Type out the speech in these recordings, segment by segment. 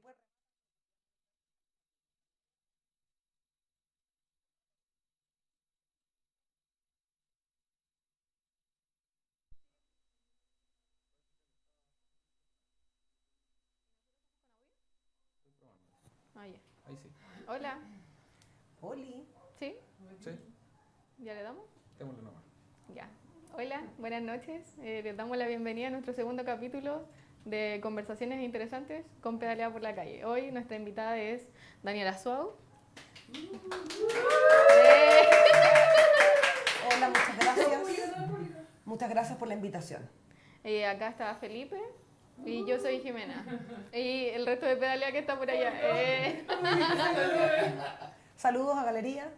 puede... Ah, ya. Ahí sí. Hola. Oli. ¿Sí? Sí, ¿Ya le damos? démosle nomás. Ya. Hola, buenas noches. Les damos la bienvenida a nuestro segundo capítulo de Conversaciones Interesantes con Pedaleada por la Calle. Hoy nuestra invitada es Daniela Suau. Hola, muchas gracias. Muchas gracias por la invitación. Acá está Felipe y yo soy Jimena. Y el resto de Pedalea que está por allá. Saludos a Galería.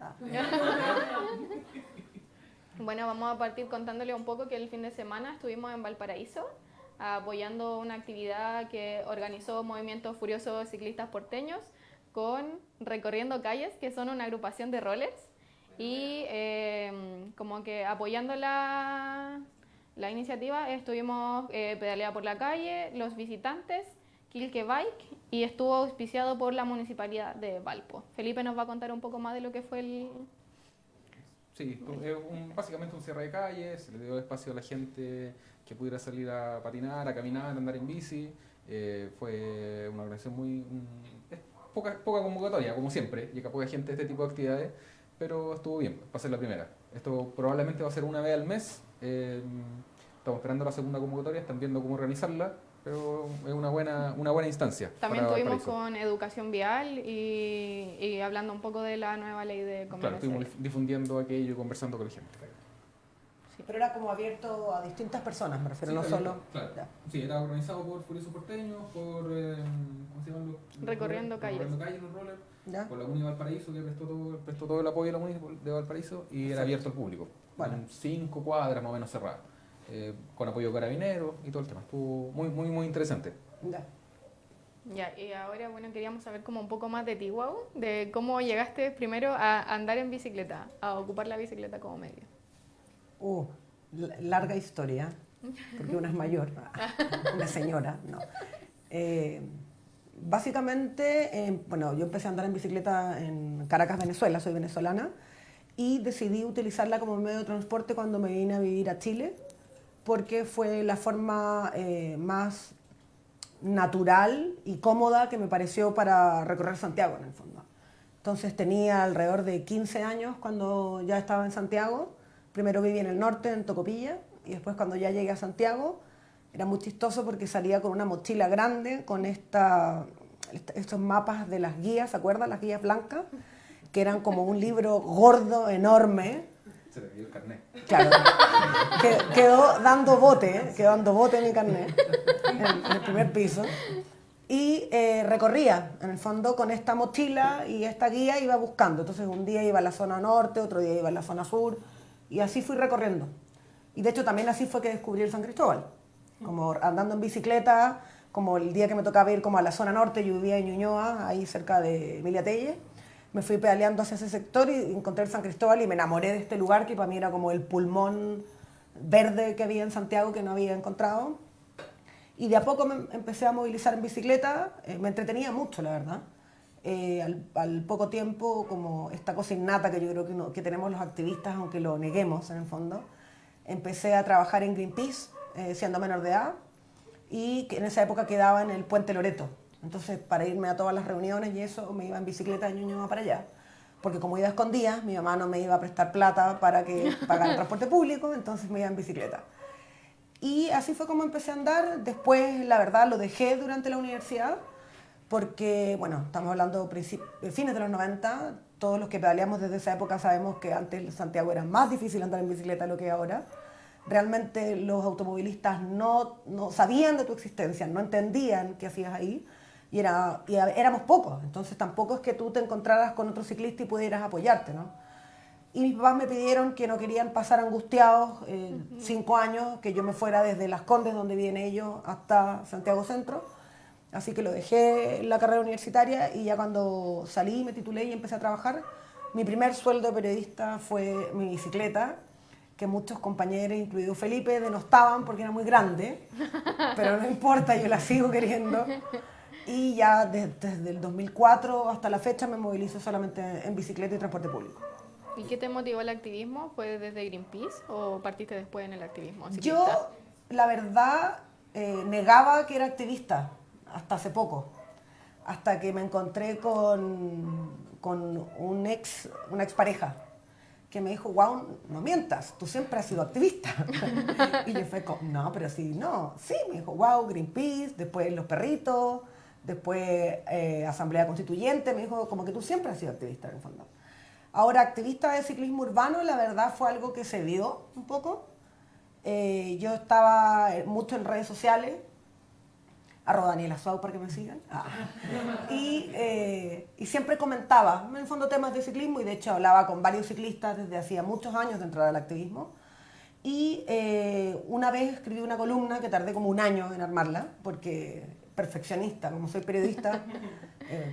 Bueno, vamos a partir contándole un poco que el fin de semana estuvimos en Valparaíso apoyando una actividad que organizó Movimiento Furioso Ciclistas Porteños con Recorriendo Calles, que son una agrupación de rollers, y como que apoyando la iniciativa estuvimos Pedaleada por la Calle, los visitantes, Quilque Bike, y estuvo auspiciado por la Municipalidad de Valpo. Felipe nos va a contar un poco más de lo que fue el... Sí, es básicamente un cierre de calles, se le dio espacio a la gente que pudiera salir a patinar, a caminar, a andar en bici. Fue una organización es poca convocatoria, como siempre, llega poca gente a este tipo de actividades, pero estuvo bien, va a ser la primera. Esto probablemente va a ser una vez al mes. Estamos esperando la segunda convocatoria, están viendo cómo organizarla, pero es una buena instancia. También para tuvimos Valparaíso. con educación vial y hablando un poco de la nueva ley de Claro, comercio. estuvimos difundiendo aquello y conversando con la gente. Sí. Pero era como abierto a distintas personas, me refiero, Sí, no está solo... abierto, claro. Ya. Sí, era organizado por Furioso Porteños, por ¿cómo se llaman los Recorriendo rollers? calles. Recorriendo calles, los rollers, ¿Ya? por la Uni Valparaíso, que prestó todo el apoyo a la Uni de Valparaíso, y era Perfecto. abierto al público. Bueno. En 5 cuadras más o menos cerradas, con apoyo de carabineros y todo el tema. Estuvo muy interesante. Ya. Ya, y ahora, bueno, queríamos saber como un poco más de ti, Guau, de cómo llegaste primero a andar en bicicleta, a ocupar la bicicleta como medio. Larga historia, porque una es mayor, una señora, no. Básicamente, bueno, yo empecé a andar en bicicleta en Caracas, Venezuela, soy venezolana, y decidí utilizarla como medio de transporte cuando me vine a vivir a Chile, porque fue la forma más natural y cómoda que me pareció para recorrer Santiago, en el fondo. Entonces tenía alrededor de 15 años cuando ya estaba en Santiago. Primero viví en el norte, en Tocopilla, y después cuando ya llegué a Santiago, era muy chistoso porque salía con una mochila grande, con estos mapas de las guías, ¿se acuerdan? Las guías blancas, que eran como un libro gordo, enorme. Se le dio el carnet. Claro, quedó dando bote mi carnet en el primer piso. Y recorría, en el fondo, con esta mochila y esta guía iba buscando. Entonces un día iba a la zona norte, otro día iba a la zona sur, y así fui recorriendo. Y de hecho también así fue que descubrí el San Cristóbal. Como andando en bicicleta, como el día que me tocaba ir como a la zona norte, yo vivía en Ñuñoa, ahí cerca de Emilia Telle. Me fui pedaleando hacia ese sector y encontré el San Cristóbal y me enamoré de este lugar que para mí era como el pulmón verde que había en Santiago que no había encontrado. Y de a poco me empecé a movilizar en bicicleta, me entretenía mucho, la verdad. Al poco tiempo, como esta cosa innata que yo creo que tenemos los activistas, aunque lo neguemos en el fondo, empecé a trabajar en Greenpeace, siendo menor de edad, y que en esa época quedaba en el Puente Loreto. Entonces, para irme a todas las reuniones y eso, me iba en bicicleta de Ñuñoa para allá. Porque como iba a escondidas, mi mamá no me iba a prestar plata para que pagara el transporte público, entonces me iba en bicicleta. Y así fue como empecé a andar. Después, la verdad, lo dejé durante la universidad porque, bueno, estamos hablando de fines de los 90. Todos los que pedaleamos desde esa época sabemos que antes Santiago era más difícil andar en bicicleta de lo que es ahora. Realmente los automovilistas no sabían de tu existencia, no entendían qué hacías ahí y éramos pocos. Entonces tampoco es que tú te encontraras con otro ciclista y pudieras apoyarte, ¿no? Y mis papás me pidieron que no querían pasar angustiados 5 años, que yo me fuera desde Las Condes, donde viven ellos, hasta Santiago Centro. Así que lo dejé en la carrera universitaria y ya cuando salí, me titulé y empecé a trabajar, mi primer sueldo de periodista fue mi bicicleta, que muchos compañeros, incluido Felipe, denostaban porque era muy grande, pero no importa, yo la sigo queriendo. Y ya desde el 2004 hasta la fecha me movilizo solamente en bicicleta y transporte público. ¿Y qué te motivó al activismo? ¿Fue desde Greenpeace o partiste después en el activismo ciclista? Yo, la verdad, negaba que era activista hasta hace poco. Hasta que me encontré con una expareja que me dijo, wow, no mientas, tú siempre has sido activista. Y yo fue como, no, pero sí, no. Sí, me dijo, wow, Greenpeace, después los perritos, después Asamblea Constituyente, me dijo, como que tú siempre has sido activista en el fondo. Ahora, activista de ciclismo urbano, la verdad fue algo que se dio un poco. Yo estaba mucho en redes sociales, @Daniela Suau para que me sigan. Y siempre comentaba, en el fondo, temas de ciclismo y de hecho hablaba con varios ciclistas desde hacía muchos años de entrar al activismo. Y una vez escribí una columna que tardé como un año en armarla, porque perfeccionista, como soy periodista,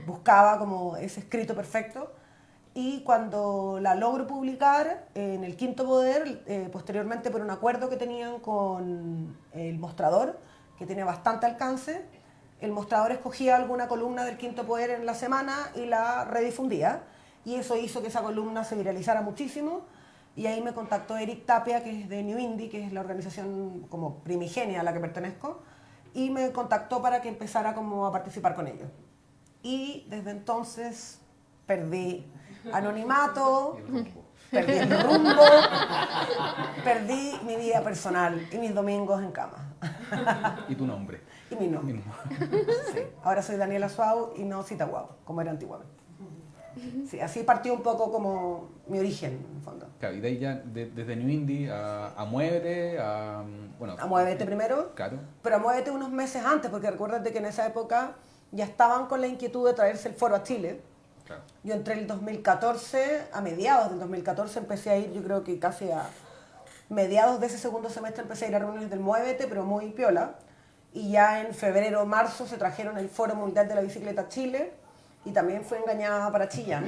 buscaba como ese escrito perfecto. Y cuando la logro publicar en el Quinto Poder, posteriormente por un acuerdo que tenían con el Mostrador, que tiene bastante alcance, el Mostrador escogía alguna columna del Quinto Poder en la semana y la redifundía. Y eso hizo que esa columna se viralizara muchísimo. Y ahí me contactó Eric Tapia, que es de New Indie, que es la organización como primigenia a la que pertenezco, y me contactó para que empezara como a participar con ellos. Y desde entonces perdí anonimato, perdí el rumbo, perdí mi vida personal y mis domingos en cama. ¿Y tu nombre? Y mi nombre. Sí. Ahora soy Daniela Suau y no Cita Guau, como era antiguamente. Sí, así partió un poco como mi origen, en el fondo. Claro, y de ahí ya, desde New Indie a Muévete, bueno... A Muévete primero, claro. Pero a Muévete unos meses antes, porque recuérdate que en esa época ya estaban con la inquietud de traerse el foro a Chile. Claro. Yo entré en el 2014, a mediados del 2014 empecé a ir, yo creo que casi a mediados de ese segundo semestre empecé a ir a reuniones del Muévete, pero muy piola. Y ya en febrero o marzo se trajeron el Foro Mundial de la Bicicleta a Chile y también fui engañada para Chillán,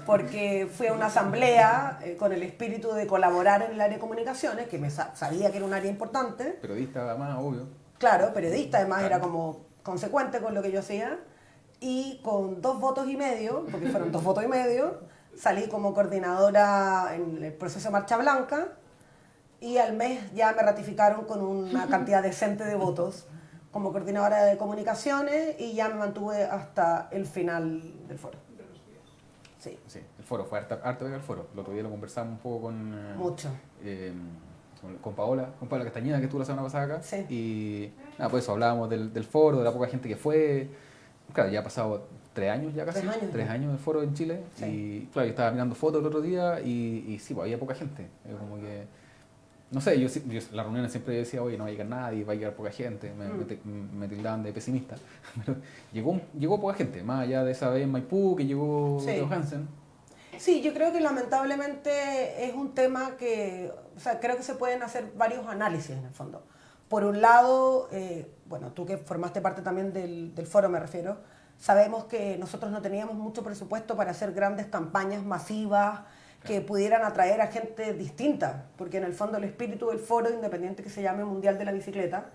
porque fui a una asamblea con el espíritu de colaborar en el área de comunicaciones, que sabía que era un área importante. Periodista más, obvio. Claro, periodista además, Claro. era como consecuente con lo que yo hacía. Y con 2 votos y medio, porque fueron 2 votos y medio, salí como coordinadora en el proceso de Marcha Blanca y al mes ya me ratificaron con una cantidad decente de votos como coordinadora de comunicaciones y ya me mantuve hasta el final del foro. Sí. Sí, el foro, fue harto el foro. El otro día lo conversamos un poco con... Mucho. Con Paola Castañeda, que estuvo la semana pasada acá. Sí. Y nada, pues eso, hablábamos del foro, de la poca gente que fue. Claro, ya ha pasado 3 años ya casi. 3 años. 3 años del foro en Chile. Sí. Y claro, yo estaba mirando fotos el otro día y sí, pues había poca gente. Como que... No sé, yo en las reuniones siempre decía, oye, no va a llegar nadie, va a llegar poca gente. Me tildaban de pesimista. Pero llegó poca gente, más allá de esa vez en Maipú que llegó Sí. Teo Hansen. Sí, yo creo que lamentablemente es un tema que, o sea, creo que se pueden hacer varios análisis en el fondo. Por un lado, bueno, tú que formaste parte también del foro, me refiero, sabemos que nosotros no teníamos mucho presupuesto para hacer grandes campañas masivas que pudieran atraer a gente distinta, porque en el fondo el espíritu del foro, independiente que se llame Mundial de la Bicicleta,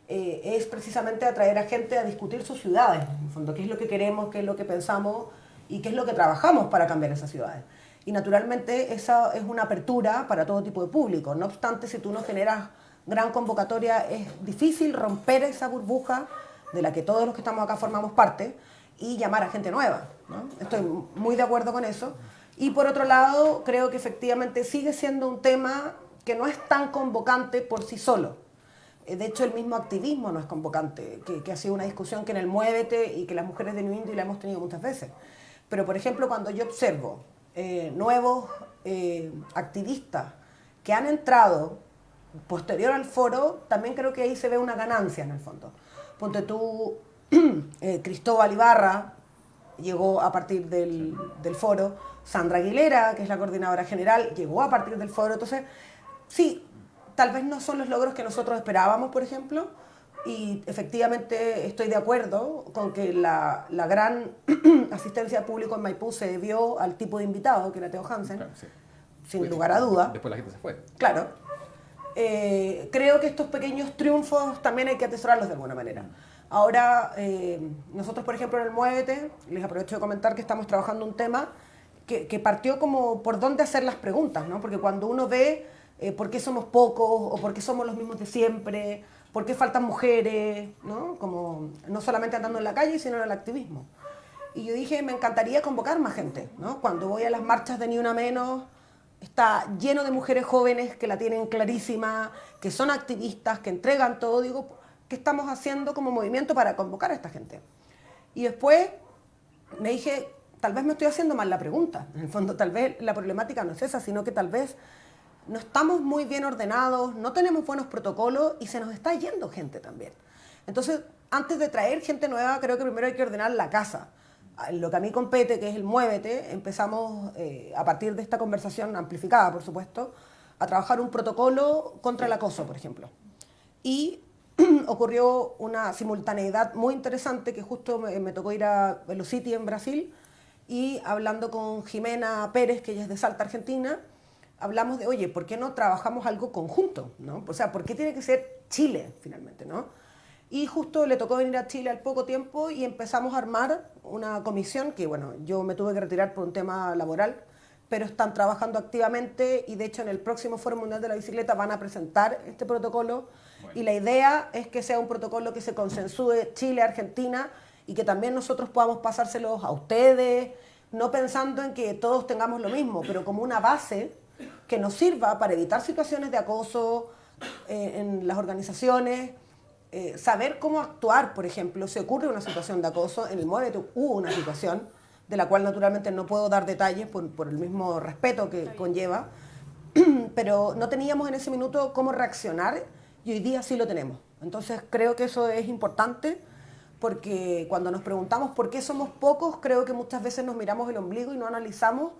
es precisamente atraer a gente a discutir sus ciudades, en el fondo, qué es lo que queremos, qué es lo que pensamos y qué es lo que trabajamos para cambiar esas ciudades. Y naturalmente esa es una apertura para todo tipo de público. No obstante, si tú no generas gran convocatoria, es difícil romper esa burbuja de la que todos los que estamos acá formamos parte y llamar a gente nueva, ¿no? Estoy muy de acuerdo con eso. Y por otro lado, creo que efectivamente sigue siendo un tema que no es tan convocante por sí solo. De hecho, el mismo activismo no es convocante, que ha sido una discusión que en el Muévete y que las mujeres de New Indie la hemos tenido muchas veces. Pero, por ejemplo, cuando yo observo nuevos activistas que han entrado posterior al foro, también creo que ahí se ve una ganancia en el fondo. Ponte tú, Cristóbal Ibarra llegó a partir del foro, Sandra Aguilera, que es la coordinadora general, llegó a partir del foro. Entonces, sí, tal vez no son los logros que nosotros esperábamos, por ejemplo, y efectivamente estoy de acuerdo con que la gran asistencia al público en Maipú se debió al tipo de invitado, que era Teo Hansen, Claro, sí. sin lugar a duda. Después la gente se fue. Claro. creo que estos pequeños triunfos también hay que atesorarlos de alguna manera. Ahora, nosotros, por ejemplo, en el Muévete, les aprovecho de comentar que estamos trabajando un tema que partió como por dónde hacer las preguntas, ¿no? Porque cuando uno ve por qué somos pocos o por qué somos los mismos de siempre, por qué faltan mujeres, ¿no? Como, no solamente andando en la calle, sino en el activismo. Y yo dije, me encantaría convocar más gente, ¿no? Cuando voy a las marchas de Ni Una Menos, está lleno de mujeres jóvenes que la tienen clarísima, que son activistas, que entregan todo. Digo, ¿qué estamos haciendo como movimiento para convocar a esta gente? Y después me dije, tal vez me estoy haciendo mal la pregunta. En el fondo, tal vez la problemática no es esa, sino que tal vez no estamos muy bien ordenados, no tenemos buenos protocolos y se nos está yendo gente también. Entonces, antes de traer gente nueva, creo que primero hay que ordenar la casa. Lo que a mí compete, que es el Muévete, empezamos a partir de esta conversación amplificada, por supuesto, a trabajar un protocolo contra el acoso, por ejemplo. Y ocurrió una simultaneidad muy interesante que justo me tocó ir a Velocity en Brasil y hablando con Jimena Pérez, que ella es de Salta, Argentina, hablamos de, oye, ¿por qué no trabajamos algo conjunto? ¿No? O sea, ¿por qué tiene que ser Chile, finalmente? ¿No? Y justo le tocó venir a Chile al poco tiempo y empezamos a armar una comisión que, bueno, yo me tuve que retirar por un tema laboral, pero están trabajando activamente y de hecho en el próximo Foro Mundial de la Bicicleta van a presentar este protocolo. Bueno. Y la idea es que sea un protocolo que se consensúe Chile, Argentina y que también nosotros podamos pasárselos a ustedes, no pensando en que todos tengamos lo mismo, pero como una base que nos sirva para evitar situaciones de acoso en las organizaciones. Saber cómo actuar, por ejemplo, si ocurre una situación de acoso, en el Muévete hubo una situación de la cual naturalmente no puedo dar detalles por el mismo respeto que conlleva, pero no teníamos en ese minuto cómo reaccionar y hoy día sí lo tenemos. Entonces creo que eso es importante porque cuando nos preguntamos por qué somos pocos, creo que muchas veces nos miramos el ombligo y no analizamos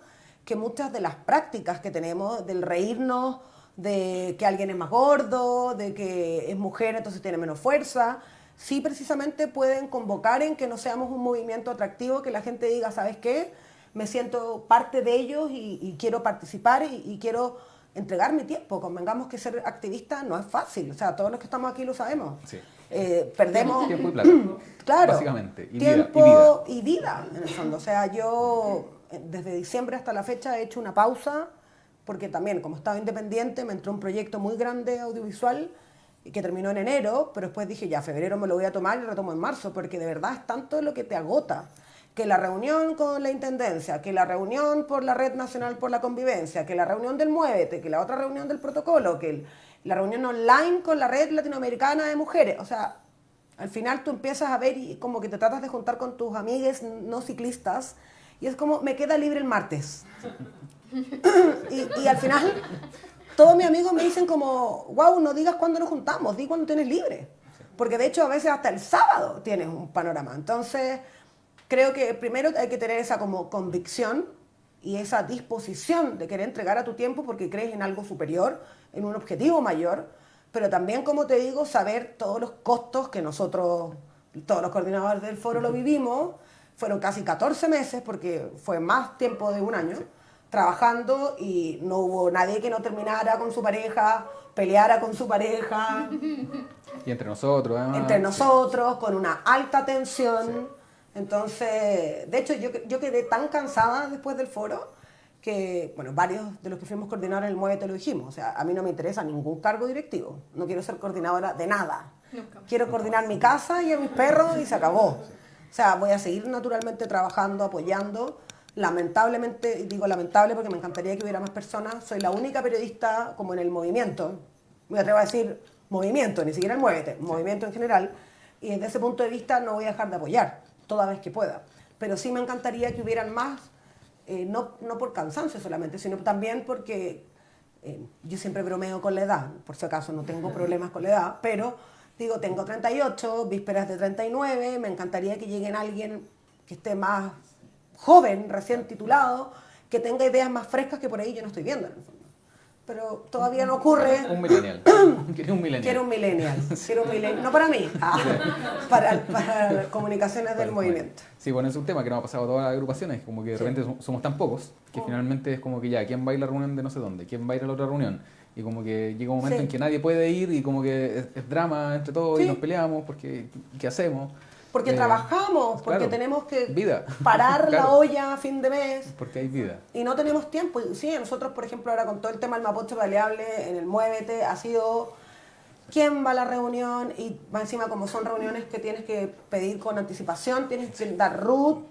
que muchas de las prácticas que tenemos, del reírnos, de que alguien es más gordo, de que es mujer entonces tiene menos fuerza, sí precisamente pueden convocar en que no seamos un movimiento atractivo, que la gente diga, ¿sabes qué? Me siento parte de ellos y quiero participar y quiero entregar mi tiempo. Convengamos que ser activista no es fácil, o sea, todos los que estamos aquí lo sabemos. Sí. Perdemos tiempo y plata, claro, básicamente, y tiempo y vida, en el fondo. O sea, yo desde diciembre hasta la fecha he hecho una pausa porque también, como estaba independiente, me entró un proyecto muy grande audiovisual que terminó en enero, pero después dije, ya, febrero me lo voy a tomar y retomo en marzo, porque de verdad es tanto lo que te agota, que la reunión con la Intendencia, que la reunión por la Red Nacional por la Convivencia, que la reunión del Muévete, que la otra reunión del protocolo, que la reunión online con la Red Latinoamericana de Mujeres, o sea, al final tú empiezas a ver y como que te tratas de juntar con tus amigues no ciclistas, y es como, me queda libre el martes. Y al final todos mis amigos me dicen como, wow, no digas cuándo nos juntamos, di cuándo tienes libre, porque de hecho a veces hasta el sábado tienes un panorama. Entonces creo que primero hay que tener esa como convicción y esa disposición de querer entregar a tu tiempo porque crees en algo superior, en un objetivo mayor, pero también, como te digo, saber todos los costos que nosotros, todos los coordinadores del foro lo vivimos. Fueron casi 14 meses porque fue más tiempo de un año trabajando y no hubo nadie que no terminara con su pareja, peleara con su pareja. Y entre nosotros, además. Entre nosotros, con una alta tensión. Sí. Entonces, de hecho, yo quedé tan cansada después del foro que, bueno, varios de los que fuimos coordinadores en el Muévete lo dijimos. O sea, a mí no me interesa ningún cargo directivo. No quiero ser coordinadora de nada. Quiero coordinar mi casa y a mis perros y se acabó. O sea, voy a seguir naturalmente trabajando, apoyando. Lamentablemente, digo lamentable porque me encantaría que hubiera más personas, soy la única periodista como en el movimiento, me atrevo a decir movimiento, ni siquiera el Muévete, movimiento en general, y desde ese punto de vista no voy a dejar de apoyar toda vez que pueda, pero sí me encantaría que hubieran más, no por cansancio solamente, sino también porque yo siempre bromeo con la edad, por si acaso no tengo problemas con la edad, pero digo, tengo 38, vísperas de 39, me encantaría que lleguen alguien que esté más joven, recién titulado, que tenga ideas más frescas que por ahí yo no estoy viendo en el fondo. Pero todavía no ocurre. Un millennial. Quiero un millennial. Quiero un millennial. Quiero un millennial. No para mí, para comunicaciones del movimiento. Sí, bueno, es un tema que nos ha pasado a todas las agrupaciones, como que de repente somos tan pocos que finalmente es como que ya, ¿quién va a ir a la reunión de no sé dónde? ¿Quién va a ir a la otra reunión? y como que llega un momento Sí. en que nadie puede ir y como que es drama entre todos Sí. y nos peleamos porque ¿qué hacemos? Porque trabajamos, porque claro, tenemos que vida. parar la Claro, olla a fin de mes porque hay vida. y no tenemos tiempo. Y sí, nosotros, por ejemplo, ahora con todo el tema del Mapocho Baleable en el Muévete, ha sido quién va a la reunión y más encima como son reuniones que tienes que pedir con anticipación, tienes que dar root,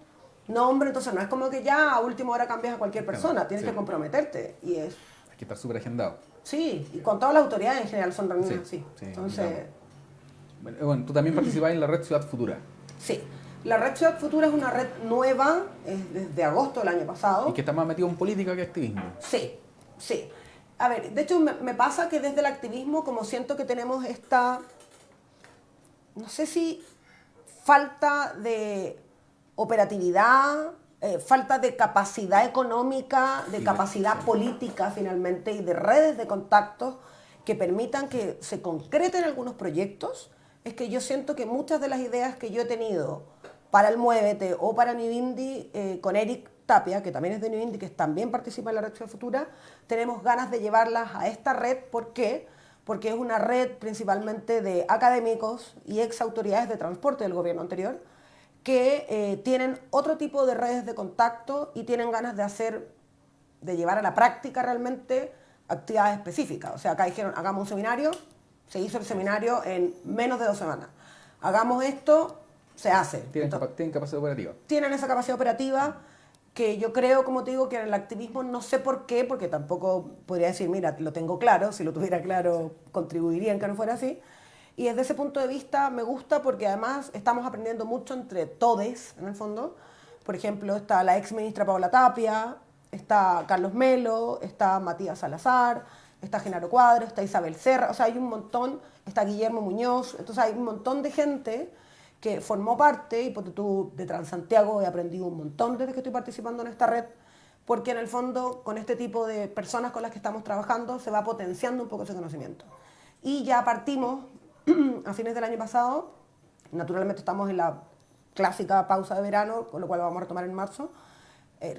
nombre, entonces no es como que ya a última hora cambias a cualquier persona, Claro, tienes sí. que comprometerte. Y es, Hay que estar súper agendado. sí, y con todas las autoridades en general son reuniones Sí, así. sí, Entonces, Bueno, tú también participás en la red Ciudad Futura. sí. La red Ciudad Futura es una red nueva, es desde agosto del año pasado. Y que está más metido en política que activismo. Sí, sí. A ver, de hecho me pasa que desde el activismo, como siento que tenemos esta, no sé si falta de operatividad, falta de capacidad económica, de Sí, capacidad sí. política finalmente y de redes de contactos que permitan que se concreten algunos proyectos, es que yo siento que muchas de las ideas que yo he tenido para el Muévete o para New Indie con Eric Tapia, que también es de New Indie, que también participa en la Red Ciudad Futura, tenemos ganas de llevarlas a esta red. ¿Por qué? Porque es una red principalmente de académicos y ex autoridades de transporte del gobierno anterior que tienen otro tipo de redes de contacto y tienen ganas de hacer, de llevar a la práctica realmente actividades específicas. O sea, acá dijeron, hagamos un seminario, se hizo el seminario en menos de 2 semanas. Hagamos esto, se hace. Tienen capacidad operativa. Tienen esa capacidad operativa que yo creo, como te digo, que en el activismo no sé por qué, porque tampoco podría decir, mira, lo tengo claro, si lo tuviera claro contribuiría en que no fuera así. Y desde ese punto de vista me gusta porque además estamos aprendiendo mucho entre todes, en el fondo. Por ejemplo, está la ex ministra Paola Tapia, está Carlos Melo, está Matías Salazar, está Genaro Cuadro, está Isabel Serra, o sea, hay un montón, está Guillermo Muñoz, entonces hay un montón de gente que formó parte, y porque tú de Transantiago he aprendido un montón desde que estoy participando en esta red, porque en el fondo con este tipo de personas con las que estamos trabajando se va potenciando un poco ese conocimiento. Y ya partimos a fines del año pasado, naturalmente estamos en la clásica pausa de verano, con lo cual vamos a retomar en marzo,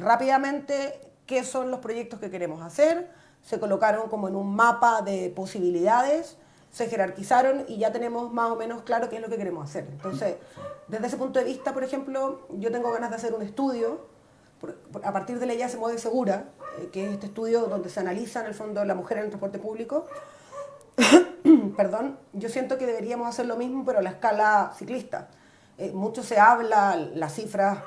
rápidamente qué son los proyectos que queremos hacer, se colocaron como en un mapa de posibilidades, se jerarquizaron y ya tenemos más o menos claro qué es lo que queremos hacer. Entonces, desde ese punto de vista, por ejemplo, yo tengo ganas de hacer un estudio, a partir de la Ya se mueve segura, que es este estudio donde se analiza en el fondo la mujer en el transporte público. Perdón, yo siento que deberíamos hacer lo mismo, pero a la escala ciclista. Mucho se habla, las cifras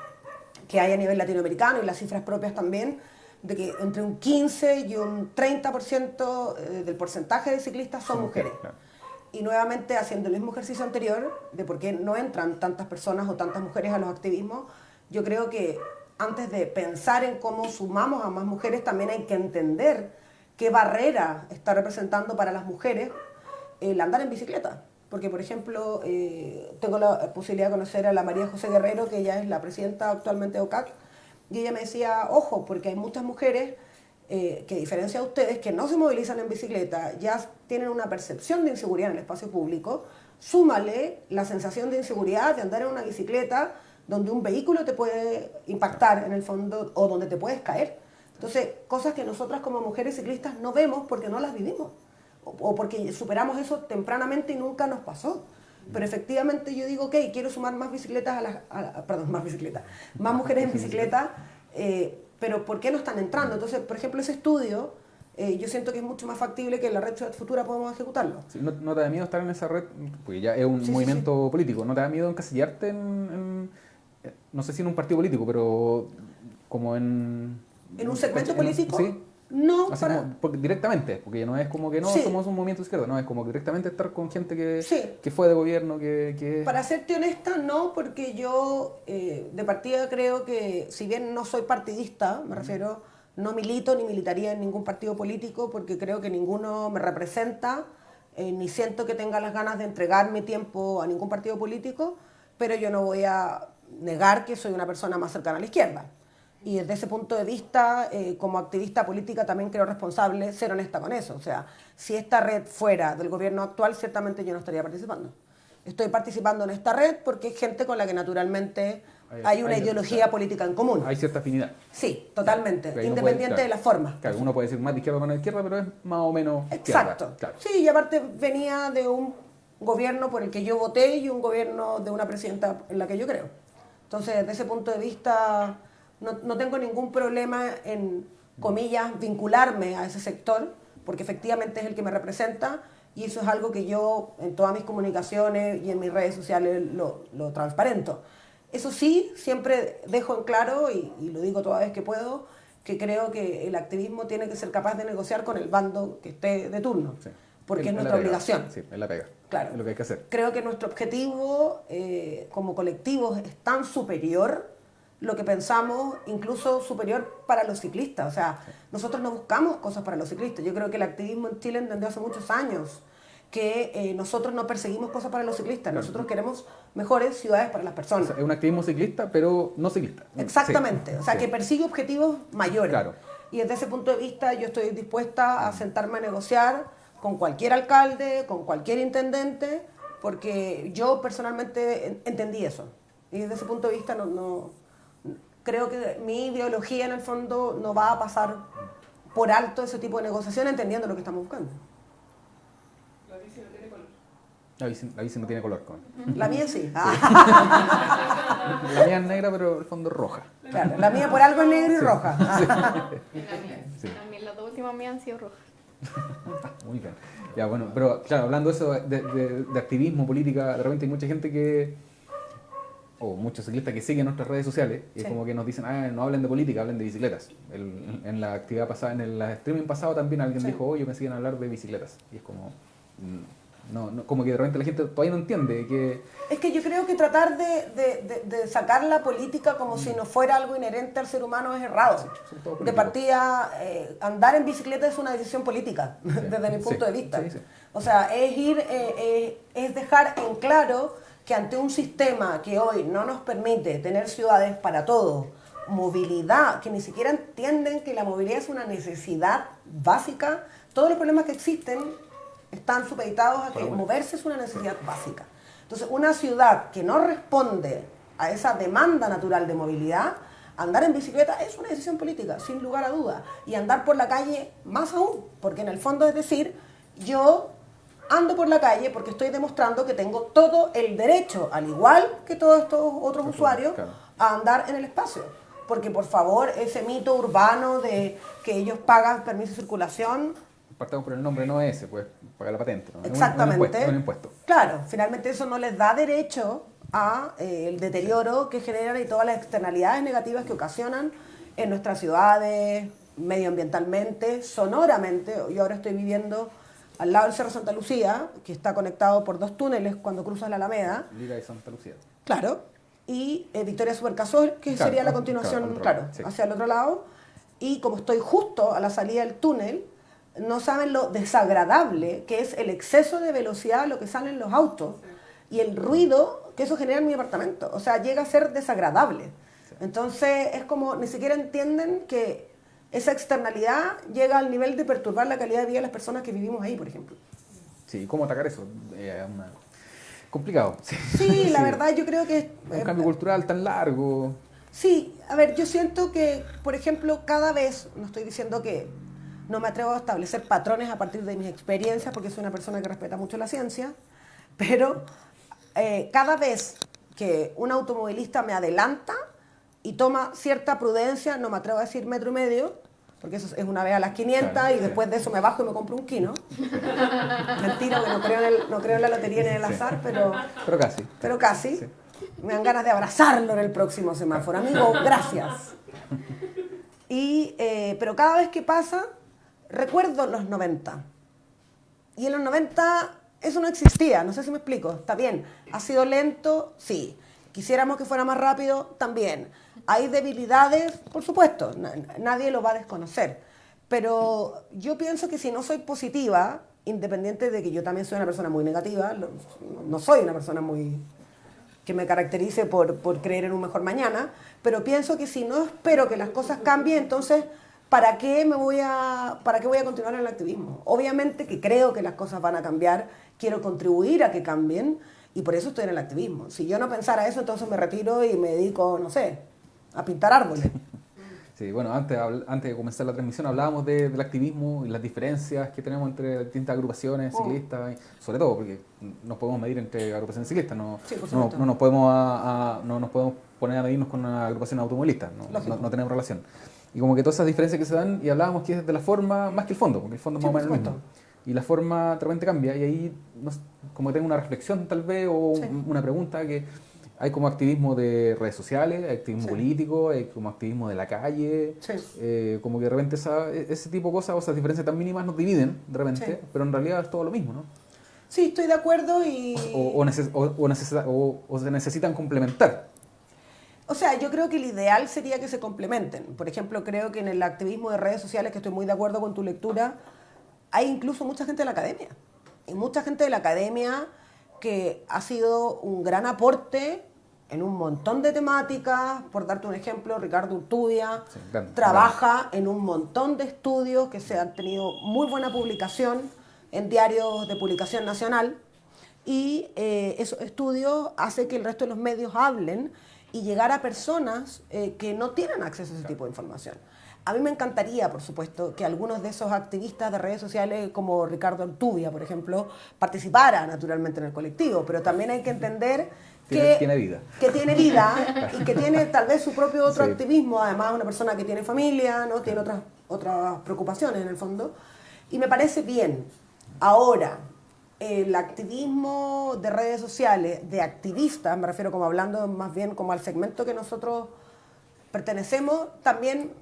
que hay a nivel latinoamericano y las cifras propias también, de que entre un 15 y un 30% del porcentaje de ciclistas son mujeres. Claro. Y nuevamente haciendo el mismo ejercicio anterior de por qué no entran tantas personas o tantas mujeres a los activismos, yo creo que antes de pensar en cómo sumamos a más mujeres, también hay que entender qué barrera está representando para las mujeres el andar en bicicleta. Porque, por ejemplo, tengo la posibilidad de conocer a la María José Guerrero, que ella es la presidenta actualmente de OCAC, y ella me decía, ojo, porque hay muchas mujeres que, a diferencia de ustedes, que no se movilizan en bicicleta, ya tienen una percepción de inseguridad en el espacio público, súmale la sensación de inseguridad de andar en una bicicleta donde un vehículo te puede impactar en el fondo o donde te puedes caer. Entonces, cosas que nosotras como mujeres ciclistas no vemos porque no las vivimos o porque superamos eso tempranamente y nunca nos pasó. Pero efectivamente yo digo, ok, quiero sumar más bicicletas más mujeres en bicicleta, pero ¿por qué no están entrando? Entonces, por ejemplo, ese estudio, yo siento que es mucho más factible que en la red Ciudad Futura podamos ejecutarlo. Sí, ¿no te da miedo estar en esa red? Porque ya es un Sí, movimiento político. ¿No te da miedo encasillarte no sé si en un partido político, pero como en... ¿En un segmento político? Sí. No, Así porque directamente, porque no es como que no Sí. somos un movimiento de izquierda, no, es como que directamente estar con gente que, Sí. que fue de gobierno, que... Para serte honesta, no, porque yo de partida creo que, si bien no soy partidista, me refiero, no milito ni militaría en ningún partido político, porque creo que ninguno me representa, ni siento que tenga las ganas de entregar mi tiempo a ningún partido político, pero yo no voy a negar que soy una persona más cercana a la izquierda. Y desde ese punto de vista, como activista política, también creo responsable ser honesta con eso. O sea, si esta red fuera del gobierno actual, ciertamente yo no estaría participando. Estoy participando en esta red porque es gente con la que naturalmente hay una ideología política en común. Hay cierta afinidad. Sí, totalmente, Pero ahí no independiente puede- de la forma. Claro, uno puede decir más de izquierda o menos de izquierda, pero es más o menos Exacto. izquierda. Claro. Sí, y aparte venía de un gobierno por el que yo voté y un gobierno de una presidenta en la que yo creo. Entonces, desde ese punto de vista, no tengo ningún problema en, comillas, vincularme a ese sector, porque efectivamente es el que me representa y eso es algo que yo en todas mis comunicaciones y en mis redes sociales lo transparento. Eso sí, siempre dejo en claro, y lo digo toda vez que puedo, que creo que el activismo tiene que ser capaz de negociar con el bando que esté de turno, Sí. porque es la nuestra pega. obligación. Sí, es la pega. Claro. Es lo que hay que hacer. Creo que nuestro objetivo como colectivos es tan superior lo que pensamos, incluso superior para los ciclistas. O sea, nosotros no buscamos cosas para los ciclistas. Yo creo que el activismo en Chile entendió hace muchos años que nosotros no perseguimos cosas para los ciclistas. Claro. Nosotros queremos mejores ciudades para las O personas. sea, es un activismo ciclista, pero no ciclista. Exactamente. Sí, O sea, sí. que persigue objetivos mayores. Claro. Y desde ese punto de vista yo estoy dispuesta a sentarme a negociar con cualquier alcalde, con cualquier intendente, porque yo personalmente entendí eso. Y desde ese punto de vista creo que mi ideología en el fondo no va a pasar por alto ese tipo de negociación entendiendo lo que estamos buscando. La bici no tiene color. La mía sí. La mía es negra, pero el fondo es roja. Claro, la mía por algo es negra y roja. Sí. También las dos últimas mías han sido rojas. Muy bien. Ya, bueno, pero claro, hablando de eso, de activismo, política, de repente hay mucha gente o muchos ciclistas que siguen nuestras redes sociales y es Sí. como que nos dicen, no hablen de política, hablen de bicicletas. En la actividad pasada, en el streaming pasado también alguien Sí. dijo, oye, yo pensé que iban a hablar de bicicletas. Y es como, como que de repente la gente todavía no entiende que... Es que yo creo que tratar de sacar la política como si no fuera algo inherente al ser humano es errado. son todos De políticos. partida, andar en bicicleta es una decisión política, desde mi punto Sí, de vista. sí, sí. O sea, es dejar en claro que ante un sistema que hoy no nos permite tener ciudades para todo, movilidad, que ni siquiera entienden que la movilidad es una necesidad básica, todos los problemas que existen están supeditados a que moverse es una necesidad básica. Entonces, una ciudad que no responde a esa demanda natural de movilidad, andar en bicicleta es una decisión política, sin lugar a duda. Y andar por la calle más aún, porque en el fondo es decir, yo ando por la calle porque estoy demostrando que tengo todo el derecho, al igual que todos estos otros usuarios, claro. a andar en el espacio. Porque, por favor, ese mito urbano de que ellos pagan permiso de circulación... Partamos por el nombre, no es ese, pues pagar la patente. ¿No? Exactamente. Es un impuesto. Claro, finalmente eso no les da derecho a el deterioro que generan y todas las externalidades negativas que ocasionan en nuestras ciudades, medioambientalmente, sonoramente. Yo ahora estoy viviendo al lado del Cerro Santa Lucía, que está conectado por 2 túneles cuando cruzas la Alameda. Liga de Santa Lucía. Claro. Y Victoria Supercasol, que Claro, sería la claro, continuación, al otro claro, lado, sí. hacia el otro lado. Y como estoy justo a la salida del túnel, no saben lo desagradable que es el exceso de velocidad a lo que salen los autos y el ruido que eso genera en mi apartamento. O sea, llega a ser desagradable. Entonces, es como, ni siquiera entienden que esa externalidad llega al nivel de perturbar la calidad de vida de las personas que vivimos ahí, por ejemplo. Sí, ¿cómo atacar eso? Complicado. Sí, la verdad yo creo que... Un cambio cultural tan largo. Sí, a ver, yo siento que, por ejemplo, cada vez, no estoy diciendo que no me atrevo a establecer patrones a partir de mis experiencias, porque soy una persona que respeta mucho la ciencia, pero cada vez que un automovilista me adelanta y toma cierta prudencia, no me atrevo a decir 1,5 metros, porque eso es una vez a las 500 Claro, y después de eso me bajo y me compro un kilo. Mentira, que no creo en la lotería ni en el azar, pero Pero casi. casi. Me dan ganas de abrazarlo en el próximo semáforo. Amigo, gracias. Pero cada vez que pasa, recuerdo los 90. Y en los 90 eso no existía, no sé si me explico. Está bien, ha sido lento, sí. Quisiéramos que fuera más rápido, también. Hay debilidades, por supuesto, nadie lo va a desconocer. Pero yo pienso que si no soy positiva, independiente de que yo también soy una persona muy negativa, no soy una persona muy que me caracterice por creer en un mejor mañana, pero pienso que si no espero que las cosas cambien, entonces, ¿para qué voy a continuar en el activismo? Obviamente que creo que las cosas van a cambiar, quiero contribuir a que cambien, Y por eso estoy en el activismo. Si yo no pensara eso, entonces me retiro y me dedico, no sé, a pintar árboles. Sí, bueno, antes de comenzar la transmisión hablábamos del activismo y las diferencias que tenemos entre distintas agrupaciones ciclistas, y sobre todo porque nos podemos medir entre agrupaciones ciclistas, no, Sí, por no, supuesto. no nos podemos poner a medirnos con una agrupación automovilista, no tenemos relación. Y como que todas esas diferencias que se dan, y hablábamos que es de la forma más que el fondo, porque el fondo es Sí, más o menos por el mismo. supuesto. Y la forma de repente cambia, y ahí como que tengo una reflexión tal vez, o Sí. una pregunta que... Hay como activismo de redes sociales, hay activismo político, hay como activismo de la calle, como que de repente ese tipo de cosas, o esas diferencias tan mínimas nos dividen de repente, pero en realidad es todo lo mismo, ¿no? Sí, estoy de acuerdo y... O se necesitan complementar. O sea, yo creo que el ideal sería que se complementen. Por ejemplo, creo que en el activismo de redes sociales, que estoy muy de acuerdo con tu lectura, hay incluso mucha gente de la academia. Y mucha gente de la academia que ha sido un gran aporte en un montón de temáticas. Por darte un ejemplo, Ricardo Urtubia trabaja en un montón de estudios que se han tenido muy buena publicación en diarios de publicación nacional, y esos estudios hacen que el resto de los medios hablen y llegar a personas que no tienen acceso a ese tipo de información. A mí me encantaría, por supuesto, que algunos de esos activistas de redes sociales, como Ricardo Urtubia, por ejemplo, participaran naturalmente en el colectivo, pero también hay que entender tiene vida. Que tiene vida y que tiene tal vez su propio otro activismo, además una persona que tiene familia, ¿no? Tiene otras preocupaciones en el fondo, y me parece bien. Ahora, el activismo de redes sociales, de activistas, me refiero como hablando más bien como al segmento que nosotros pertenecemos, también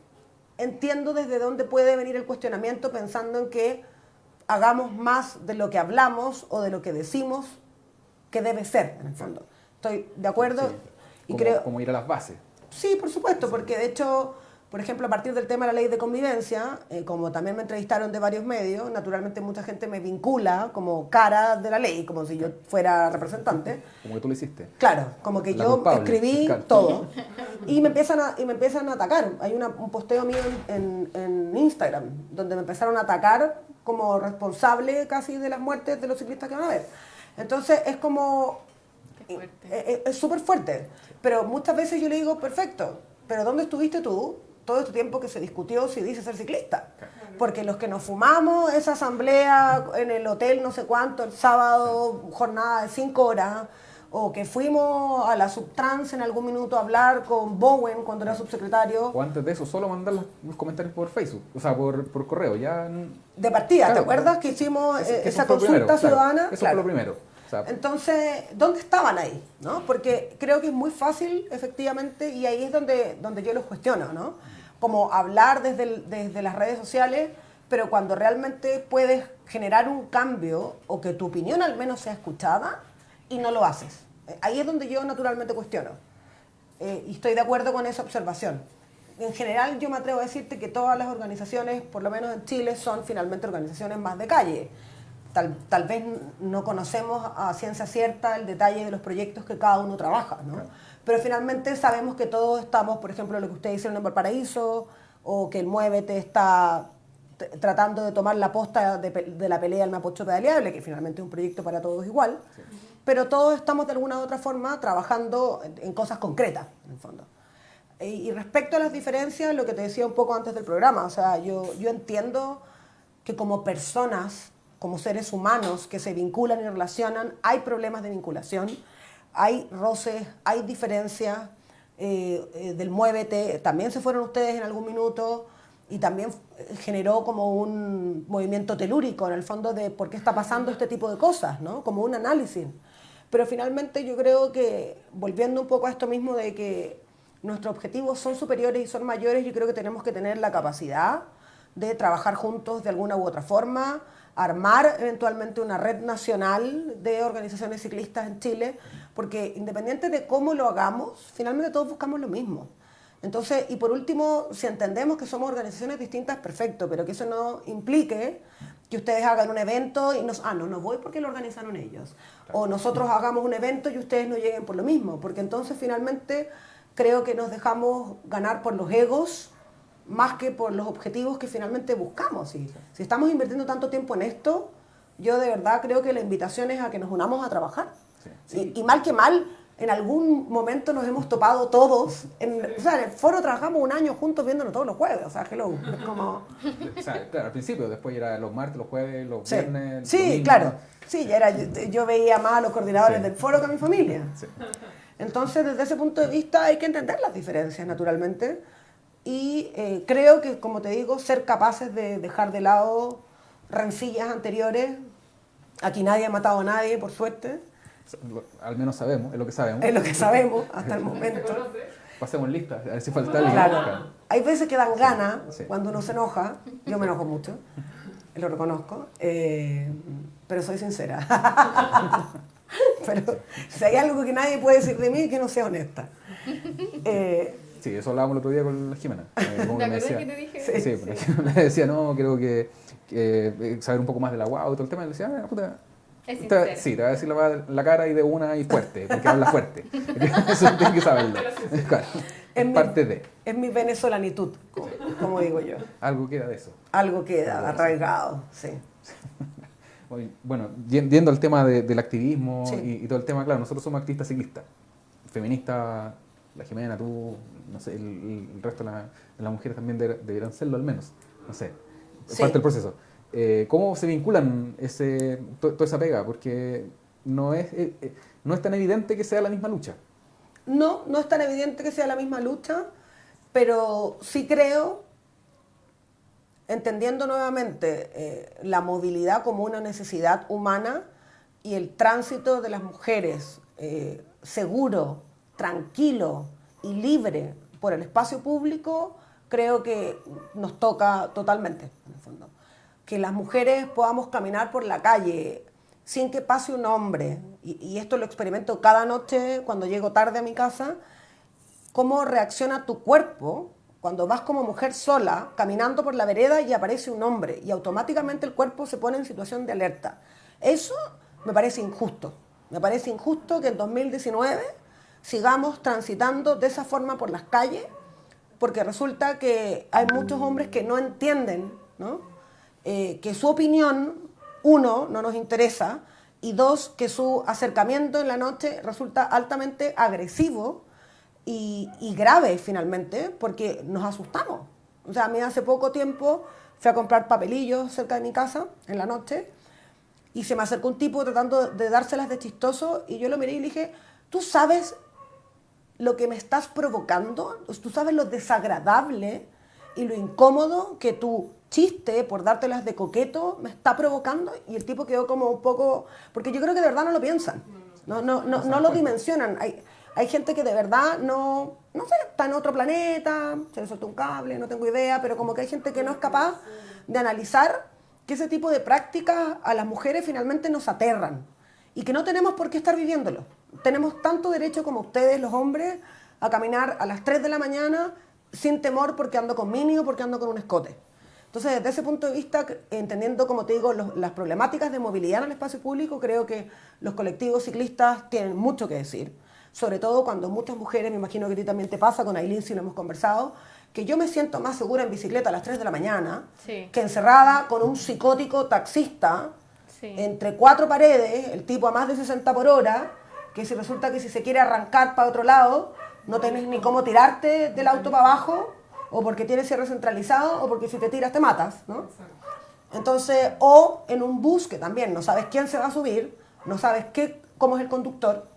entiendo desde dónde puede venir el cuestionamiento, pensando en que hagamos más de lo que hablamos o de lo que decimos que debe ser, en el fondo. Estoy de acuerdo y creo... Como ir a las bases. Sí, por supuesto, porque de hecho, por ejemplo, a partir del tema de la ley de convivencia, como también me entrevistaron de varios medios, naturalmente mucha gente me vincula como cara de la ley, como si yo fuera representante. Como que tú lo hiciste. Claro, como que yo escribí todo y me empiezan a atacar. Hay un posteo mío en Instagram donde me empezaron a atacar como responsable casi de las muertes de los ciclistas que van a ver. Entonces es como... Es súper fuerte, pero muchas veces yo le digo, perfecto, pero ¿dónde estuviste tú todo este tiempo que se discutió si dice ser ciclista? Porque los que nos fumamos esa asamblea en el hotel no sé cuánto, el sábado, jornada de 5 horas, o que fuimos a la Subtrans en algún minuto a hablar con Bowen cuando era subsecretario. O antes de eso, solo mandar los comentarios por Facebook, o sea, por correo, ya... De partida, claro, ¿te acuerdas que hicimos esa consulta primero, ciudadana? Claro, eso fue lo primero. O sea, entonces, ¿dónde estaban ahí? ¿No? Porque creo que es muy fácil, efectivamente, y ahí es donde yo los cuestiono, ¿no? Como hablar desde las redes sociales, pero cuando realmente puedes generar un cambio o que tu opinión al menos sea escuchada y no lo haces. Ahí es donde yo naturalmente cuestiono. Y estoy de acuerdo con esa observación. En general, yo me atrevo a decirte que todas las organizaciones, por lo menos en Chile, son finalmente organizaciones más de calle. Tal vez no conocemos a ciencia cierta el detalle de los proyectos que cada uno trabaja, ¿no? Claro. Pero finalmente sabemos que todos estamos, por ejemplo, lo que ustedes hicieron en Valparaíso, o que el Muévete está tratando de tomar la posta de la pelea del Mapocho Pedaleable, que finalmente es un proyecto para todos igual, sí. Pero todos estamos de alguna u otra forma trabajando en cosas concretas, en el fondo. Y respecto a las diferencias, lo que te decía un poco antes del programa, o sea, yo entiendo que como personas, como seres humanos que se vinculan y relacionan, hay problemas de vinculación, hay roces, hay diferencias del Muévete, también se fueron ustedes en algún minuto y también generó como un movimiento telúrico en el fondo de por qué está pasando este tipo de cosas, ¿no? Como un análisis. Pero finalmente yo creo que, volviendo un poco a esto mismo de que nuestros objetivos son superiores y son mayores, yo creo que tenemos que tener la capacidad de trabajar juntos de alguna u otra forma, armar eventualmente una red nacional de organizaciones ciclistas en Chile, porque independiente de cómo lo hagamos, finalmente todos buscamos lo mismo. Entonces, y por último, si entendemos que somos organizaciones distintas, perfecto, pero que eso no implique que ustedes hagan un evento y no voy porque lo organizaron ellos. Claro. O nosotros hagamos un evento y ustedes no lleguen por lo mismo, porque entonces finalmente creo que nos dejamos ganar por los egos más que por los objetivos que finalmente buscamos. Si estamos invirtiendo tanto tiempo en esto, yo de verdad creo que la invitación es a que nos unamos a trabajar. Sí. Y mal que mal, en algún momento nos hemos topado todos. En el foro trabajamos un año juntos viéndonos todos los jueves. O sea, hello. Es como... O sea, claro, al principio, después era los martes, los jueves, los Sí, viernes. sí, domingos. claro. Sí, ya era, yo veía más a los coordinadores Sí. del foro que a mi familia. Sí. Entonces, desde ese punto de vista hay que entender las diferencias, naturalmente. Y creo que, como te digo, ser capaces de dejar de lado rencillas anteriores. Aquí nadie ha matado a nadie, por suerte. Al menos sabemos, es lo que sabemos. Es lo que sabemos hasta el momento. Pasemos lista, a ver si falta alguien. Claro. Hay veces que dan ganas Sí. cuando uno se enoja. Yo me enojo mucho, lo reconozco. Pero soy sincera. Pero si hay algo que nadie puede decir de mí, es que no sea honesta. Sí, eso hablábamos el otro día con la Jimena. Como ¿Te me acuerdas decía- que te dije? Sí, pero la Jimena le decía, no, creo que saber un poco más de la guau y todo el tema. Y le decía, ah, puta. Es sincero. Sí, te va a decir la cara y de una y fuerte, porque habla fuerte. Eso tienes que saberlo. Claro, Es es parte de. Es mi venezolanitud, como digo yo. Algo queda de eso. Algo queda arraigado, sí. Bueno, yendo al tema del activismo Sí. y todo el tema, claro, nosotros somos activistas ciclistas. Feministas, la Jimena, tú, no sé, el resto de las mujeres también deberán serlo al menos. No sé, es Sí. parte del proceso. ¿Cómo se vinculan toda esa pega? Porque no es tan evidente que sea la misma lucha. No, no es tan evidente que sea la misma lucha, pero sí creo, entendiendo nuevamente la movilidad como una necesidad humana y el tránsito de las mujeres seguro, tranquilo y libre por el espacio público, creo que nos toca totalmente, en el fondo. Que las mujeres podamos caminar por la calle sin que pase un hombre, y esto lo experimento cada noche cuando llego tarde a mi casa, cómo reacciona tu cuerpo cuando vas como mujer sola, caminando por la vereda y aparece un hombre, y automáticamente el cuerpo se pone en situación de alerta. Eso me parece injusto. Me parece injusto que en 2019 sigamos transitando de esa forma por las calles, porque resulta que hay muchos hombres que no entienden, ¿no? Que su opinión, uno, no nos interesa, y dos, que su acercamiento en la noche resulta altamente agresivo y grave finalmente, porque nos asustamos. O sea, a mí hace poco tiempo fui a comprar papelillos cerca de mi casa en la noche y se me acercó un tipo tratando de dárselas de chistoso y yo lo miré y le dije, ¿tú sabes lo que me estás provocando? ¿Tú sabes lo desagradable y lo incómodo que tu chiste por dártelas de coqueto me está provocando? Y el tipo quedó como un poco... Porque yo creo que de verdad no lo piensan, no lo dimensionan. Hay gente que de verdad no sé, está en otro planeta, se le soltó un cable, no tengo idea, pero como que hay gente que no es capaz de analizar que ese tipo de prácticas a las mujeres finalmente nos aterran y que no tenemos por qué estar viviéndolo. Tenemos tanto derecho como ustedes, los hombres, a caminar a las 3 de la mañana sin temor porque ando con mini o porque ando con un escote. Entonces, desde ese punto de vista, entendiendo, como te digo, las problemáticas de movilidad en el espacio público, creo que los colectivos ciclistas tienen mucho que decir. Sobre todo cuando muchas mujeres, me imagino que a ti también te pasa, con Aileen si lo hemos conversado, que yo me siento más segura en bicicleta a las 3 de la mañana Sí. que encerrada con un psicótico taxista Sí. entre 4 paredes, el tipo a más de 60 por hora, que si resulta que si se quiere arrancar para otro lado, no tenés ni cómo tirarte del auto para abajo, o porque tienes cierre centralizado, o porque si te tiras te matas, ¿no? Entonces, o en un bus que también no sabes quién se va a subir, no sabes cómo es el conductor,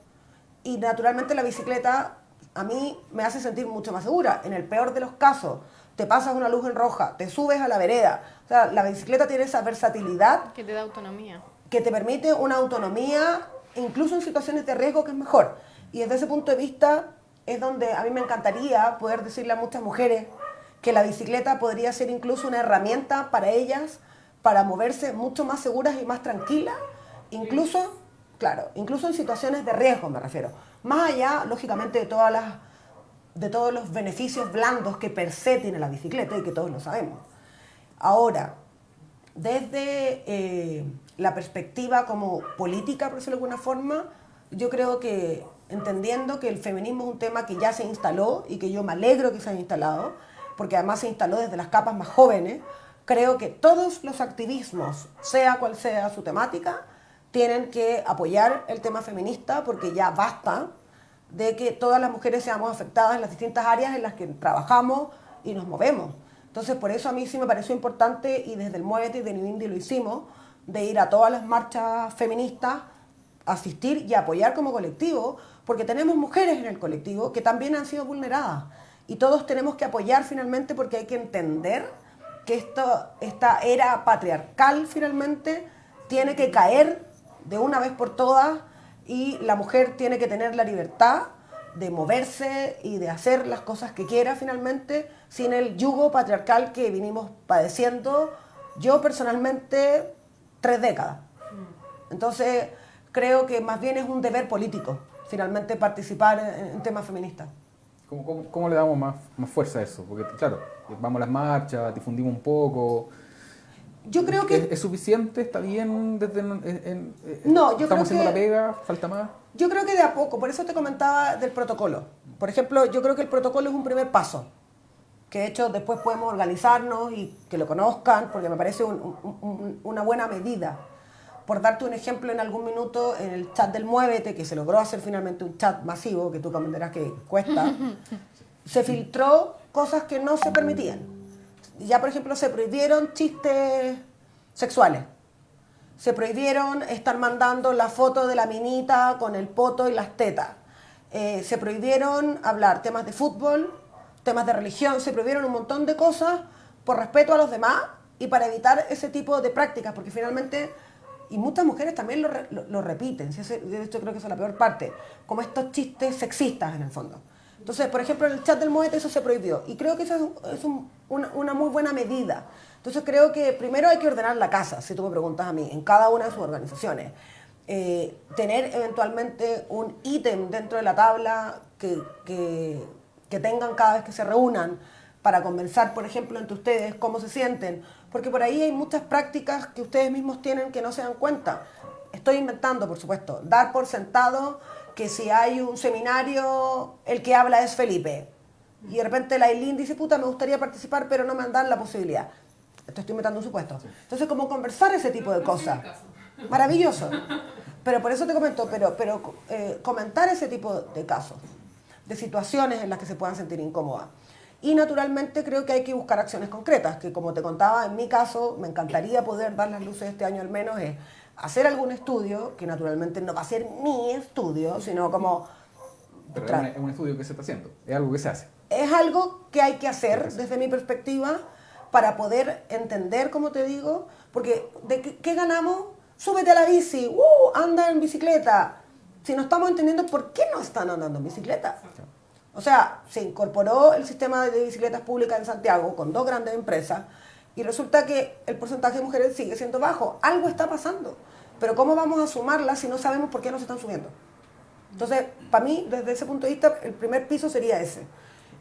y naturalmente la bicicleta a mí me hace sentir mucho más segura. En el peor de los casos, te pasas una luz en roja, te subes a la vereda. O sea, la bicicleta tiene esa versatilidad Que te da autonomía. que te permite una autonomía, incluso en situaciones de riesgo, que es mejor. Y desde ese punto de vista es donde a mí me encantaría poder decirle a muchas mujeres que la bicicleta podría ser incluso una herramienta para ellas, para moverse mucho más seguras y más tranquilas, incluso, claro, incluso en situaciones de riesgo me refiero. Más allá, lógicamente, de todos los beneficios blandos que per se tiene la bicicleta y que todos lo sabemos. Ahora, desde la perspectiva como política, por decirlo de alguna forma, yo creo que entendiendo que el feminismo es un tema que ya se instaló y que yo me alegro que se haya instalado, porque además se instaló desde las capas más jóvenes, creo que todos los activismos, sea cual sea su temática, tienen que apoyar el tema feminista porque ya basta de que todas las mujeres seamos afectadas en las distintas áreas en las que trabajamos y nos movemos. Entonces, por eso a mí sí me pareció importante, y desde el Muévete y de New Indie lo hicimos, de ir a todas las marchas feministas, asistir y apoyar como colectivo, porque tenemos mujeres en el colectivo que también han sido vulneradas. Y todos tenemos que apoyar finalmente, porque hay que entender que esta era patriarcal finalmente tiene que caer de una vez por todas, y la mujer tiene que tener la libertad de moverse y de hacer las cosas que quiera finalmente, sin el yugo patriarcal que vinimos padeciendo, yo personalmente, 3 décadas. Entonces, creo que más bien es un deber político, finalmente, participar en temas feministas. ¿Cómo le damos más fuerza a eso? Porque, claro, vamos a las marchas, difundimos un poco. Yo creo que... ¿Es suficiente? ¿Está bien? No, yo ¿Estamos creo haciendo que... la pega? ¿Falta más? Yo creo que de a poco, por eso te comentaba del protocolo. Por ejemplo, yo creo que el protocolo es un primer paso, que de hecho después podemos organizarnos y que lo conozcan, porque me parece una buena medida. Por darte un ejemplo, en algún minuto en el chat del Muévete, que se logró hacer finalmente un chat masivo, que tú comprenderás que cuesta, se filtró cosas que no se permitían. Ya, por ejemplo, se prohibieron chistes sexuales. Se prohibieron estar mandando la foto de la minita con el poto y las tetas. Se prohibieron hablar temas de fútbol, temas de religión, se prohibieron un montón de cosas por respeto a los demás y para evitar ese tipo de prácticas, porque finalmente, y muchas mujeres también lo repiten, de hecho creo que esa es la peor parte, como estos chistes sexistas en el fondo. Entonces, por ejemplo, en el chat del Muévete eso se prohibió, y creo que eso es una muy buena medida. Entonces creo que primero hay que ordenar la casa, si tú me preguntas a mí, en cada una de sus organizaciones. Tener eventualmente un ítem dentro de la tabla que tengan cada vez que se reúnan para conversar, por ejemplo, entre ustedes cómo se sienten, porque por ahí hay muchas prácticas que ustedes mismos tienen que no se dan cuenta. Estoy inventando, por supuesto, dar por sentado que si hay un seminario, el que habla es Felipe, y de repente la Eileen dice, puta, me gustaría participar, pero no me dan la posibilidad. Estoy inventando un supuesto. Entonces, como conversar ese tipo de cosas. Maravilloso. Pero por eso te comento, comentar ese tipo de casos, de situaciones en las que se puedan sentir incómodas. Y naturalmente creo que hay que buscar acciones concretas, que como te contaba, en mi caso, me encantaría poder dar las luces este año al menos, es hacer algún estudio, que naturalmente no va a ser mi estudio, sino como... Pero es un estudio que se está haciendo, es algo que se hace. Es algo que hay que hacer desde mi perspectiva para poder entender, como te digo, porque ¿de qué ganamos? Súbete a la bici, anda en bicicleta. Si no estamos entendiendo por qué no están andando en bicicleta. O sea, se incorporó el sistema de bicicletas públicas en Santiago con 2 grandes empresas y resulta que el porcentaje de mujeres sigue siendo bajo. Algo está pasando. Pero ¿cómo vamos a sumarlas si no sabemos por qué no se están subiendo? Entonces, para mí, desde ese punto de vista, el primer piso sería ese.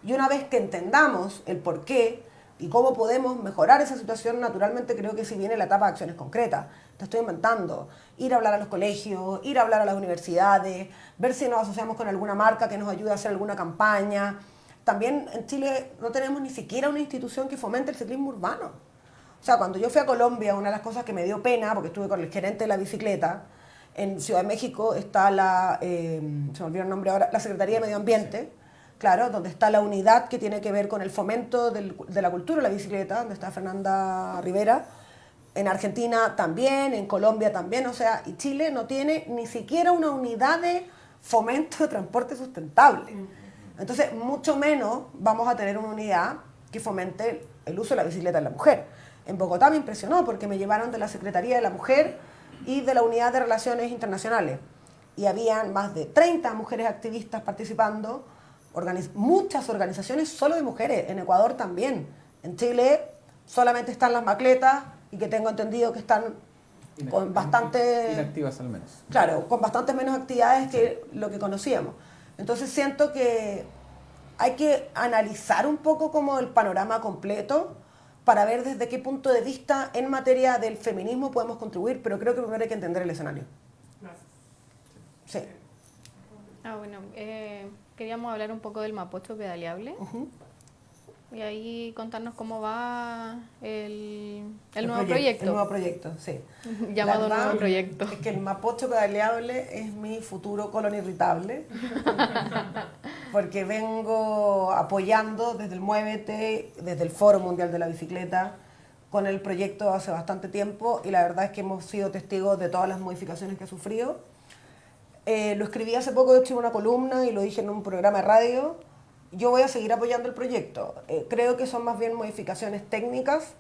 Y una vez que entendamos el por qué y cómo podemos mejorar esa situación, naturalmente creo que si viene la etapa de acciones concretas. Te estoy inventando. Ir a hablar a los colegios, ir a hablar a las universidades, ver si nos asociamos con alguna marca que nos ayude a hacer alguna campaña. También en Chile no tenemos ni siquiera una institución que fomente el ciclismo urbano. O sea, cuando yo fui a Colombia, una de las cosas que me dio pena, porque estuve con el gerente de la bicicleta, en Ciudad de México está se me olvidó el nombre ahora, la Secretaría de Medio Ambiente, claro, donde está la unidad que tiene que ver con el fomento de la cultura de la bicicleta, donde está Fernanda Rivera. En Argentina también, en Colombia también, o sea, y Chile no tiene ni siquiera una unidad de fomento de transporte sustentable. Entonces, mucho menos vamos a tener una unidad que fomente el uso de la bicicleta en la mujer. En Bogotá me impresionó porque me llevaron de la Secretaría de la Mujer y de la Unidad de Relaciones Internacionales. Y habían más de 30 mujeres activistas participando, muchas organizaciones solo de mujeres, en Ecuador también. En Chile solamente están las macletas y que tengo entendido que están con bastante... Inactivas al menos. Claro, con bastantes menos actividades que lo que conocíamos. Entonces siento que hay que analizar un poco como el panorama completo para ver desde qué punto de vista en materia del feminismo podemos contribuir, pero creo que primero hay que entender el escenario. Gracias. Sí. Bueno, queríamos hablar un poco del Mapocho pedaleable. Y ahí contarnos cómo va el nuevo proyecto. El nuevo proyecto, sí. Llamado nuevo proyecto. Es que el mapocho pedaleable es mi futuro colon irritable. Porque vengo apoyando desde el Muévete, desde el Foro Mundial de la Bicicleta, con el proyecto hace bastante tiempo y la verdad es que hemos sido testigos de todas las modificaciones que ha sufrido. Lo escribí hace poco, de hecho, en una columna y lo dije en un programa de radio. Yo voy a seguir apoyando el proyecto. Creo que son más bien modificaciones técnicas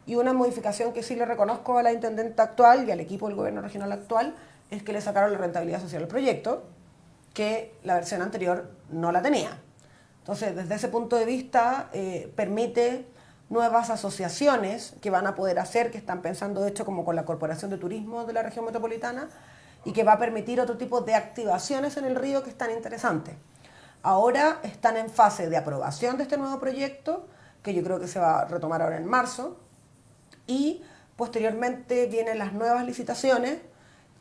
y una modificación que sí le reconozco a la intendenta actual y al equipo del gobierno regional actual es que le sacaron la rentabilidad social al proyecto, que la versión anterior no la tenía. Entonces, desde ese punto de vista, permite nuevas asociaciones que van a poder hacer, que están pensando, de hecho, como con la Corporación de Turismo de la región metropolitana, y que va a permitir otro tipo de activaciones en el río que están interesantes. Ahora están en fase de aprobación de este nuevo proyecto, que yo creo que se va a retomar ahora en marzo, y posteriormente vienen las nuevas licitaciones,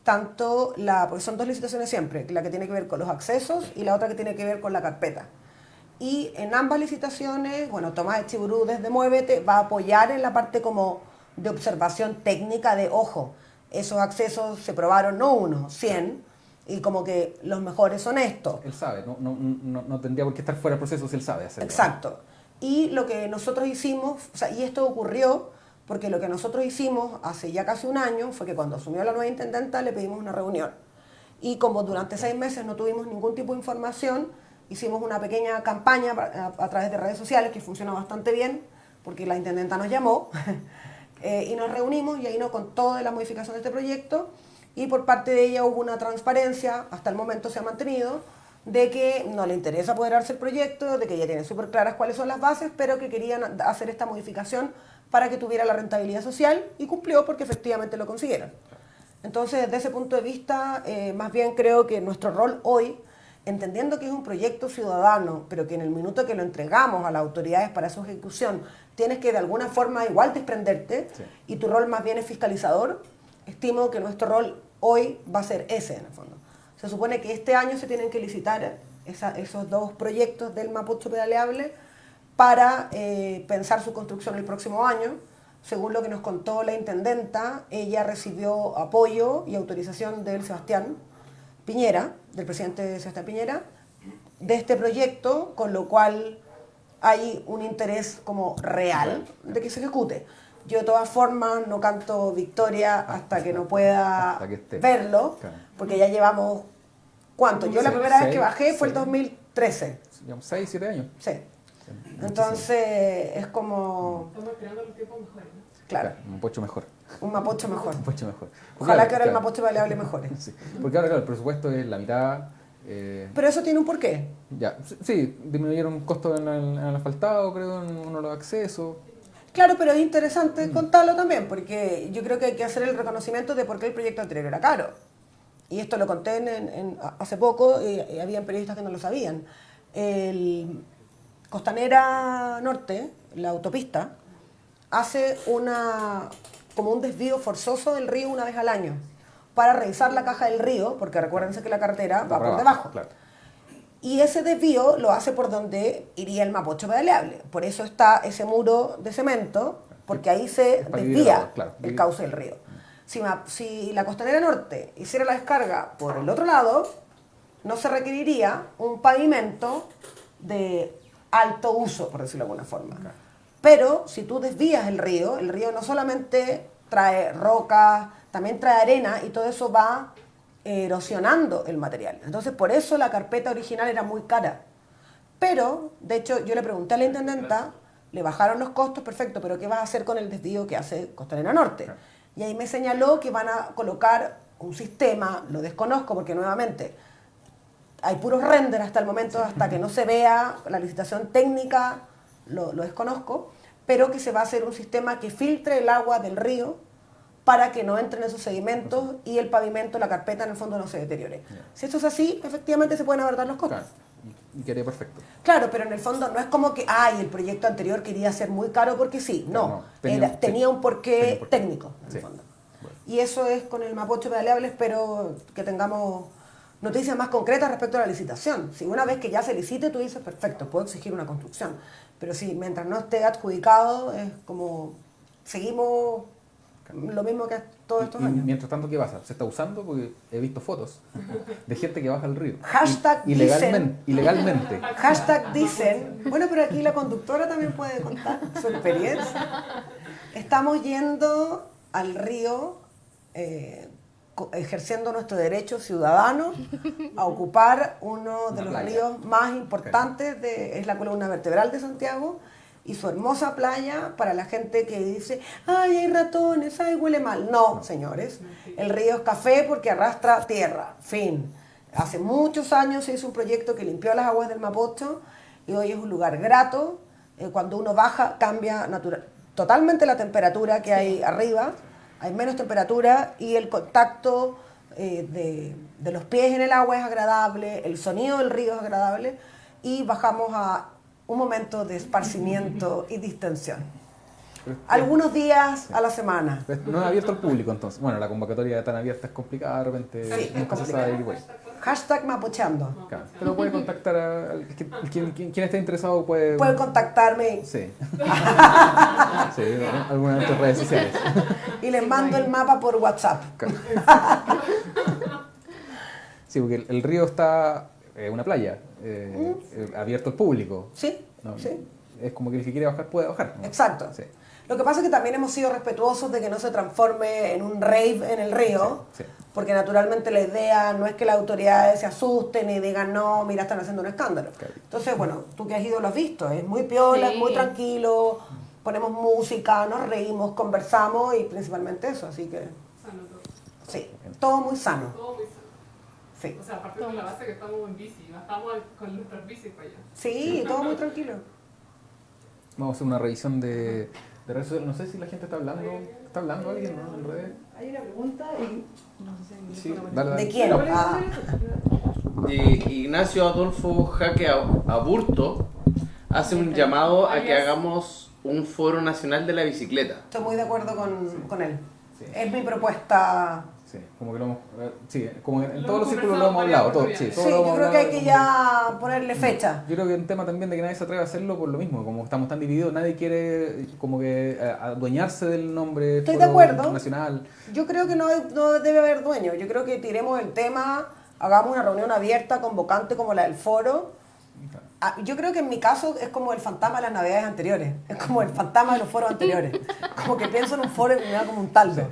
porque son dos licitaciones siempre, la que tiene que ver con los accesos y la otra que tiene que ver con la carpeta. Y en ambas licitaciones, bueno, Tomás Echeverú desde Muévete va a apoyar en la parte como de observación técnica de, ojo, esos accesos se probaron no uno, 100, y como que los mejores son estos. Él sabe, no tendría por qué estar fuera del proceso si él sabe hacerlo. Exacto. Y lo que nosotros hicimos, o sea, y esto ocurrió porque lo que nosotros hicimos hace ya casi un año fue que cuando asumió la nueva intendenta le pedimos una reunión. Y como durante 6 meses no tuvimos ningún tipo de información, hicimos una pequeña campaña a través de redes sociales que funcionó bastante bien, porque la intendenta nos llamó y nos reunimos y ahí nos contó de la modificación de este proyecto y por parte de ella hubo una transparencia, hasta el momento se ha mantenido, de que no le interesa apoderarse el proyecto, de que ya tiene súper claras cuáles son las bases, pero que querían hacer esta modificación para que tuviera la rentabilidad social y cumplió porque efectivamente lo consiguieron. Entonces, desde ese punto de vista, más bien creo que nuestro rol hoy, entendiendo que es un proyecto ciudadano, pero que en el minuto que lo entregamos a las autoridades para su ejecución, tienes que de alguna forma igual desprenderte, sí, y tu rol más bien es fiscalizador, estimo que nuestro rol hoy va a ser ese en el fondo. Se supone que este año se tienen que licitar esos dos proyectos del mapocho pedaleable para pensar su construcción el próximo año. Según lo que nos contó la intendenta, ella recibió apoyo y autorización del Sebastián Piñera, del presidente Sebastián Piñera, de este proyecto, con lo cual hay un interés como real de que se ejecute. Yo de todas formas no canto victoria hasta que no pueda verlo, porque ya llevamos, ¿cuánto? Yo la primera vez que bajé fue el 2013. Llevamos 6, 7 años. Sí. Entonces es como... Estamos esperando los tiempos mejores, ¿no? Claro. Un mapocho mejor. Un mapocho mejor. Un mapocho mejor. Ojalá que ahora el mapocho pedaleable mejore. Sí. Porque ahora, claro, el presupuesto es la mitad. Pero eso tiene un porqué. Ya, sí, disminuyeron costos en el asfaltado, creo, en uno de los accesos. Claro, pero es interesante contarlo también, porque yo creo que hay que hacer el reconocimiento de por qué el proyecto anterior era caro. Y esto lo conté hace poco y habían periodistas que no lo sabían. El Costanera Norte, la autopista, hace como un desvío forzoso del río una vez al año para revisar la caja del río, porque recuérdense que la carretera va por debajo. Claro. Y ese desvío lo hace por donde iría el mapocho pedaleable. Por eso está ese muro de cemento, porque ahí se desvía el cauce del río. Si la Costanera Norte hiciera la descarga por el otro lado, no se requeriría un pavimento de alto uso, por decirlo de alguna forma. Pero si tú desvías el río no solamente trae rocas, también trae arena y todo eso va erosionando el material. Entonces, por eso la carpeta original era muy cara. Pero, de hecho, yo le pregunté a la intendenta, le bajaron los costos, perfecto, pero ¿qué vas a hacer con el desvío que hace Costanera Norte? Y ahí me señaló que van a colocar un sistema, lo desconozco porque nuevamente hay puros render hasta el momento, hasta que no se vea la licitación técnica, lo desconozco, pero que se va a hacer un sistema que filtre el agua del río para que no entren esos sedimentos y el pavimento, la carpeta en el fondo no se deteriore. Si esto es así, efectivamente se pueden abordar los costos. Claro. Y quedaría perfecto. Claro, pero en el fondo no es como que, el proyecto anterior quería ser muy caro porque sí. No, tenía un porqué técnico, en el fondo. Bueno. Y eso es con el mapocho pedaleable, espero que tengamos noticias más concretas respecto a la licitación. Si una vez que ya se licite, tú dices, perfecto, puedo exigir una construcción. Pero si mientras no esté adjudicado, es como seguimos lo mismo que todos estos Y años. mientras tanto, ¿qué pasa? Se está usando porque he visto fotos de gente que baja al río. Hashtag Ilegalmente. Hashtag dicen, bueno, pero aquí la conductora también puede contar su experiencia. Estamos yendo al río, ejerciendo nuestro derecho ciudadano a ocupar uno de Una los playa. ríos más importantes, es la columna vertebral de Santiago, y su hermosa playa para la gente que dice, ay, hay ratones, ay, huele mal. No, señores, el río es café porque arrastra tierra, fin. Hace muchos años se hizo un proyecto que limpió las aguas del Mapocho y hoy es un lugar grato. Cuando uno baja cambia totalmente la temperatura que hay arriba, hay menos temperatura y el contacto de los pies en el agua es agradable, el sonido del río es agradable y bajamos a un momento de esparcimiento y distensión. Algunos días a la semana. No es abierto al público entonces. Bueno, la convocatoria tan abierta es complicada, de repente Sí, nunca se sabe qué puede. Hashtag mapocheando. Claro. Pero puede contactar a quien esté interesado puede. Pueden contactarme Sí. Sí, alguna de tus redes sociales. y les mando el mapa por WhatsApp. Sí, porque el río está una playa, abierto al público. ¿Sí? No, Sí. Es como que el que quiere bajar puede bajar, ¿no? Exacto. Sí. Lo que pasa es que también hemos sido respetuosos de que no se transforme en un rave en el río, Sí, sí. porque naturalmente la idea no es que las autoridades se asusten y digan, no, mira, están haciendo un escándalo. Claro. Entonces, bueno, tú que has ido lo has visto, es muy piola, Sí. es muy tranquilo, ponemos música, nos reímos, conversamos y principalmente eso, así que Sano todo. sí, todo muy sano. Todo muy sano. Sí, O sea, aparte de la base que estamos en bici, no estamos con nuestras bicis para allá. sí, todo muy tranquilo. Vamos a hacer una revisión de redes sociales. No sé si la gente está hablando. ¿Está hablando alguien, no? En redes. Hay una pregunta y... Sí, dale, dale. ¿De quién? Ah, De Ignacio Adolfo Jaque Aburto hace un llamado a que hagamos un foro nacional de la bicicleta. estoy muy de acuerdo con él. Sí. Es mi propuesta. Sí, como que lo hemos. Sí, como en Lo todos los hemos círculos lo hemos conversado hablado. Todo, varias sí, veces. todo Sí, lo yo hemos creo que hay hablado, que ya ponerle fecha. Yo creo que es un tema también de que nadie se atreve a hacerlo por lo mismo, como estamos tan divididos, nadie quiere como que adueñarse del nombre Estoy de Foro acuerdo. Nacional. Yo creo que no debe haber dueño. Yo creo que tiremos el tema, hagamos una reunión abierta, convocante como la del foro. Yo creo que en mi caso es como el fantasma de las navidades anteriores. Es como el fantasma de los foros anteriores. Como que pienso en un foro y me da como un taldo.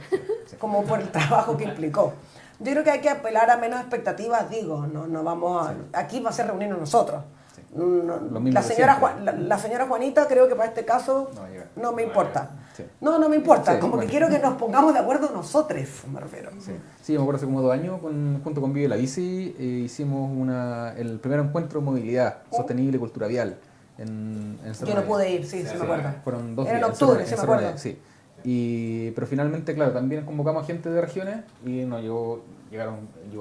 Como por el trabajo que implicó. Yo creo que hay que apelar a menos expectativas, digo. No vamos a... Aquí va a ser reunirnos nosotros. Sí. No, Lo mismo la, de señora siempre. la señora Juanita creo que para este caso No va a llegar. no me importa. Sí. No me importa. Sí, Como bueno. que quiero que nos pongamos de acuerdo nosotros, me refiero. Sí, sí, yo me acuerdo hace como 2 años, junto con Vive la Bici, hicimos el primer encuentro de movilidad sostenible y cultura vial en Yo Cerro no Navia. pude ir, sí, se me acuerdo. Fueron 2 Era en días. octubre, Cerro- sí me Cerro acuerdo. Navia, sí. Pero finalmente, claro, también convocamos a gente de regiones y nos llegó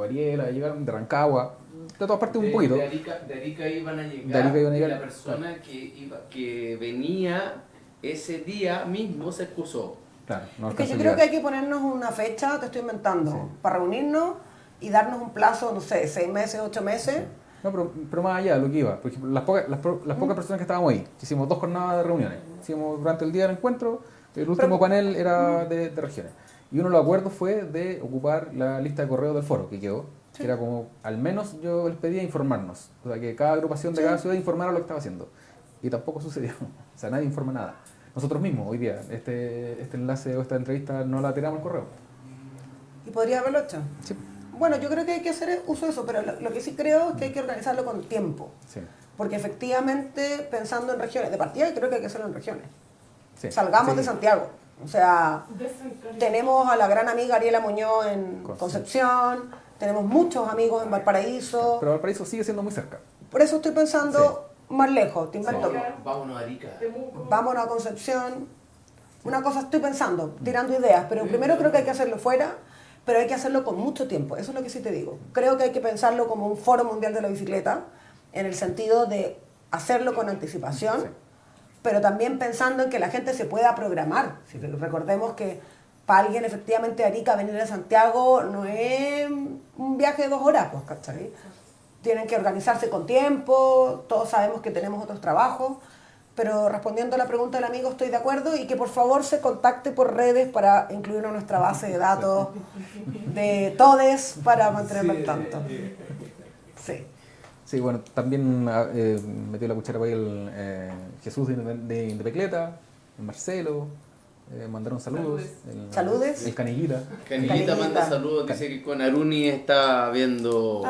Ariela, llegaron de Rancagua, de todas partes un poquito. De Arica iban a llegar. De Arica iban a llegar, Y la persona que venía ese día mismo se excusó. Claro, no Es que alcanzó yo a creo llegar. que hay que ponernos una fecha, te estoy inventando, Sí. para reunirnos y darnos un plazo, no sé, 6 meses, 8 meses. No, pero más allá de lo que iba, por ejemplo, las pocas personas que estábamos ahí, hicimos 2 jornadas de reuniones, hicimos durante el día del encuentro, el último panel era de regiones. Y uno de los acuerdos fue de ocupar la lista de correo del foro que quedó, que era como, al menos yo les pedía informarnos, o sea, que cada agrupación de cada ciudad informara lo que estaba haciendo. Y tampoco sucedió, o sea, nadie informa nada. Nosotros mismos, hoy día, este enlace o esta entrevista no la tiramos al correo. Y podría haberlo hecho. Sí. Bueno, yo creo que hay que hacer uso de eso, pero lo que sí creo es que hay que organizarlo con tiempo. Sí. Porque efectivamente, pensando en regiones, de partida creo que hay que hacerlo en regiones. Sí. Salgamos Sí. de Santiago. O sea, Descentralizado. tenemos a la gran amiga Ariela Muñoz en Concepción, tenemos muchos amigos en Valparaíso. Pero Valparaíso sigue siendo muy cerca. Por eso estoy pensando más lejos, te invento. Vámonos a Arica. Temuco. Vámonos a Concepción. Una cosa estoy pensando, tirando ideas, pero primero creo que hay que hacerlo fuera, pero hay que hacerlo con mucho tiempo. Eso es lo que sí te digo. Creo que hay que pensarlo como un foro mundial de la bicicleta, en el sentido de hacerlo con anticipación, Sí. pero también pensando en que la gente se pueda programar. Si recordemos que para alguien efectivamente de Arica venir a Santiago no es un viaje de 2 horas, pues, ¿cachai? Tienen que organizarse con tiempo, todos sabemos que tenemos otros trabajos, pero respondiendo a la pregunta del amigo estoy de acuerdo y que por favor se contacte por redes para incluirlo en nuestra base de datos de todes para mantenerlo al tanto. Sí. Sí, bueno, también metió la cuchara por ahí el Jesús de Indepecleta, el Marcelo, mandaron saludos. Saludes. El Canillita. Canillita manda saludos, dice que con Aruni está viendo...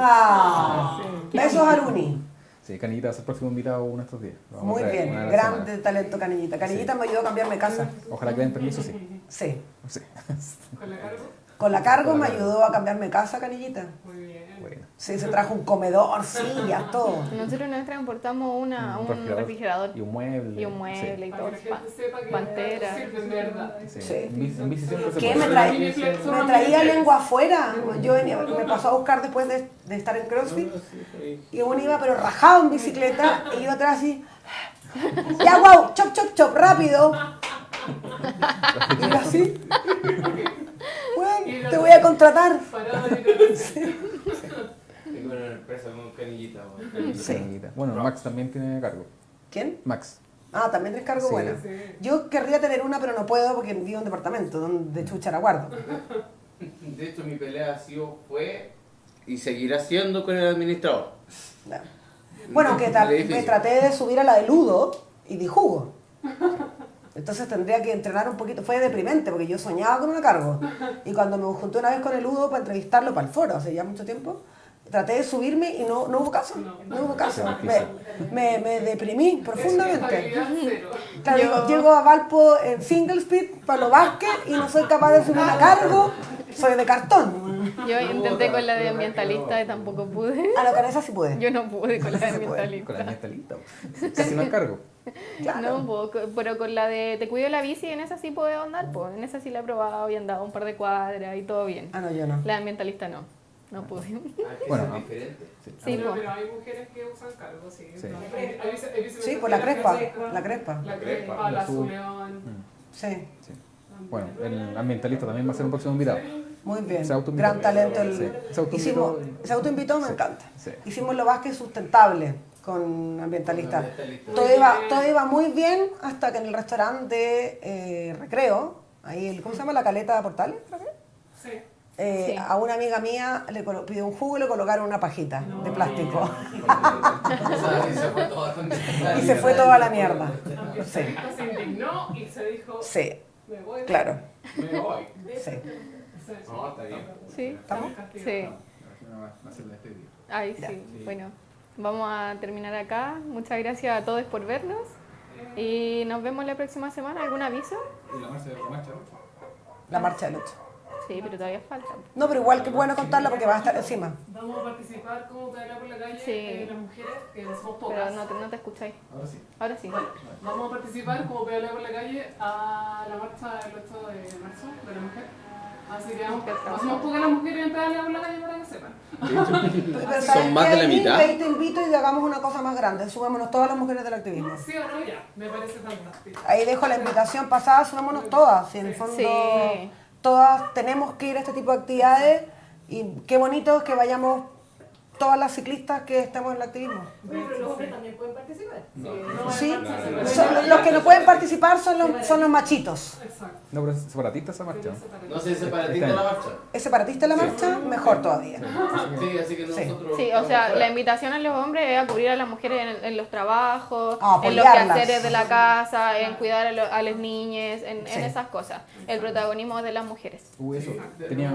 Besos Aruni. Sí, Canillita va a ser el próximo invitado uno de estos días. Lo vamos Muy a traer bien, una vez a la grande semana. talento Canillita. Canillita me ayudó a cambiarme casa. Ojalá que den permiso, sí. Sí. Sí. ¿Con la cargo? Con la cargo me ayudó a cambiarme casa, Canillita. Muy bien. Bueno. Sí, se trajo un comedor, sillas, todo. Nosotros nos transportamos un refrigerador Y un mueble. y un mueble y Para todo. que la gente sepa que Pantera. sirve, de verdad. Sí. Sí. En bici siempre se ¿Qué? puede. Me traía lengua afuera. Yo me pasó a buscar después de estar en CrossFit. Y uno iba pero rajado en bicicleta y yo atrás así. Ya, wow, chop, chop, chop, rápido. Y yo así. Bueno, te voy a contratar. Parado de Tengo una empresa con Canillita. Bueno. Sí. Bueno, Max también tiene cargo. ¿Quién? Max. Ah, también tienes cargo Sí. buena. Yo querría tener una, pero no puedo porque vivo en un departamento donde chucha la guardo. De hecho, mi pelea fue y seguirá siendo con el administrador. Bueno, que Del me edificio. traté de subir a la de Ludo y di jugo. Entonces tendría que entrenar un poquito. Fue deprimente porque yo soñaba con una cargo. Y cuando me junté una vez con el Ludo para entrevistarlo para el foro, hace ya mucho tiempo, traté de subirme y no hubo caso. No hubo caso. Me deprimí profundamente. Claro, llego a Valpo en single speed, Pablo Vázquez, y no soy capaz de subir a cargo. Soy de cartón. Yo intenté con la de ambientalista y tampoco pude. A lo que en esa sí pude. Yo no pude con la de Se puede. Con la ambientalista. mía está lista. Casi no es cargo. Claro. No, pero con la de te cuido la bici, en esa sí puedo andar, pues en esa sí la he probado y he andado un par de cuadras y todo bien. Ah, no, yo no. La de ambientalista no, no pude. Bueno, Son diferentes. Sí, pero, pues. pero hay mujeres que usan cargo, sí. Sí. Sí, pues la crespa. La crespa. La crespa, la azul. azuleón. Sí. Sí. Bueno, el ambientalista también va a ser un próximo invitado. Muy bien, Se autoinvitó. gran talento. Sí, se autoinvitó. Se autoinvitó, me Sí, encanta. sí. Hicimos lo Vázquez sustentable con ambientalista. Con ambientalista. Todo iba muy bien hasta que en el restaurante de Recreo, ahí, ¿cómo se llama? La Caleta Portales, creo que. Sí. Sí. A una amiga mía le pidió un jugo y le colocaron una pajita de plástico. Y se fue todo Y se fue toda la mierda. Sí, Se indignó y se dijo, sí, me voy. claro. Me voy. Sí. Sí. No, está bien. Sí, ¿Estamos? sí. Va a ser la despedida. Ay, sí. Bueno, vamos a terminar acá. Muchas gracias a todos por vernos. Y nos vemos la próxima semana. ¿Algún aviso? ¿Y la marcha de la marcha? La marcha del 8. Sí, pero todavía falta. No, pero igual que bueno contarla porque va a estar encima. Vamos a participar como pedalear por la calle, Sí. las mujeres, que somos Pero pocas. no te escucháis. Ahora sí. Ahora sí. Vamos a participar como pedalear por la calle a la marcha del 8 de marzo de la mujer. Así que vamos, somos pocas las mujeres en pedalear por la calle para que sepan. Pero Son ¿sabes más qué, de la Aileen? mitad. Que ahí te invito y hagamos una cosa más grande. Subámonos todas las mujeres del activismo. Sí o no, ya, me parece fantástico. Ahí dejo la invitación pasada, subámonos todas. Y en el fondo, Sí. todas tenemos que ir a este tipo de actividades. Y qué bonito es que vayamos todas las ciclistas que estemos en el activismo. Pero los hombres también pueden participar. Sí, los que no pueden participar son los machitos. Exacto. No, pero es separatista esa marcha. No sé, separatista la marcha. ¿Es separatista la marcha? Mejor todavía. Sí, así que nosotros. Sí, o sea, la invitación a los hombres es a cubrir a las mujeres en los trabajos, A en los apoyarlas. quehaceres de la casa, en cuidar a las niñas, en Sí. esas cosas. El protagonismo es de las mujeres. Eso. Tenía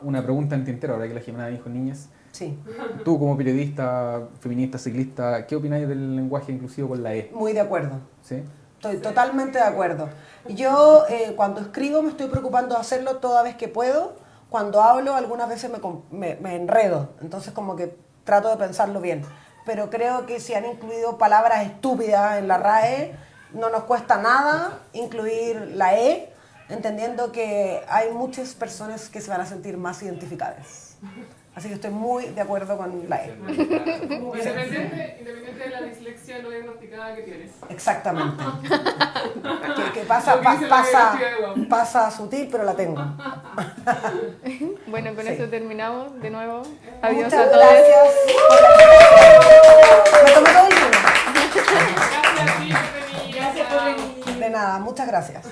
una pregunta en tintero, ahora que la Jimena dijo niñas. Sí, Tú como periodista, feminista, ciclista, ¿qué opináis del lenguaje inclusivo con la E? muy de acuerdo. ¿Sí? Estoy totalmente de acuerdo. Yo cuando escribo me estoy preocupando de hacerlo toda vez que puedo. Cuando hablo algunas veces me enredo. Entonces como que trato de pensarlo bien. Pero creo que si han incluido palabras estúpidas en la RAE, no nos cuesta nada incluir la E, entendiendo que hay muchas personas que se van a sentir más identificadas. Así que estoy muy de acuerdo con la E. Independiente de la dislexia no diagnosticada que tienes. Exactamente. que pasa sutil, pero la tengo. Bueno, con Sí. eso terminamos. De nuevo, adiós Muchas a todos. gracias. Me tomé todo el vino. Gracias a ti por venir. Gracias por venir. De nada, muchas gracias.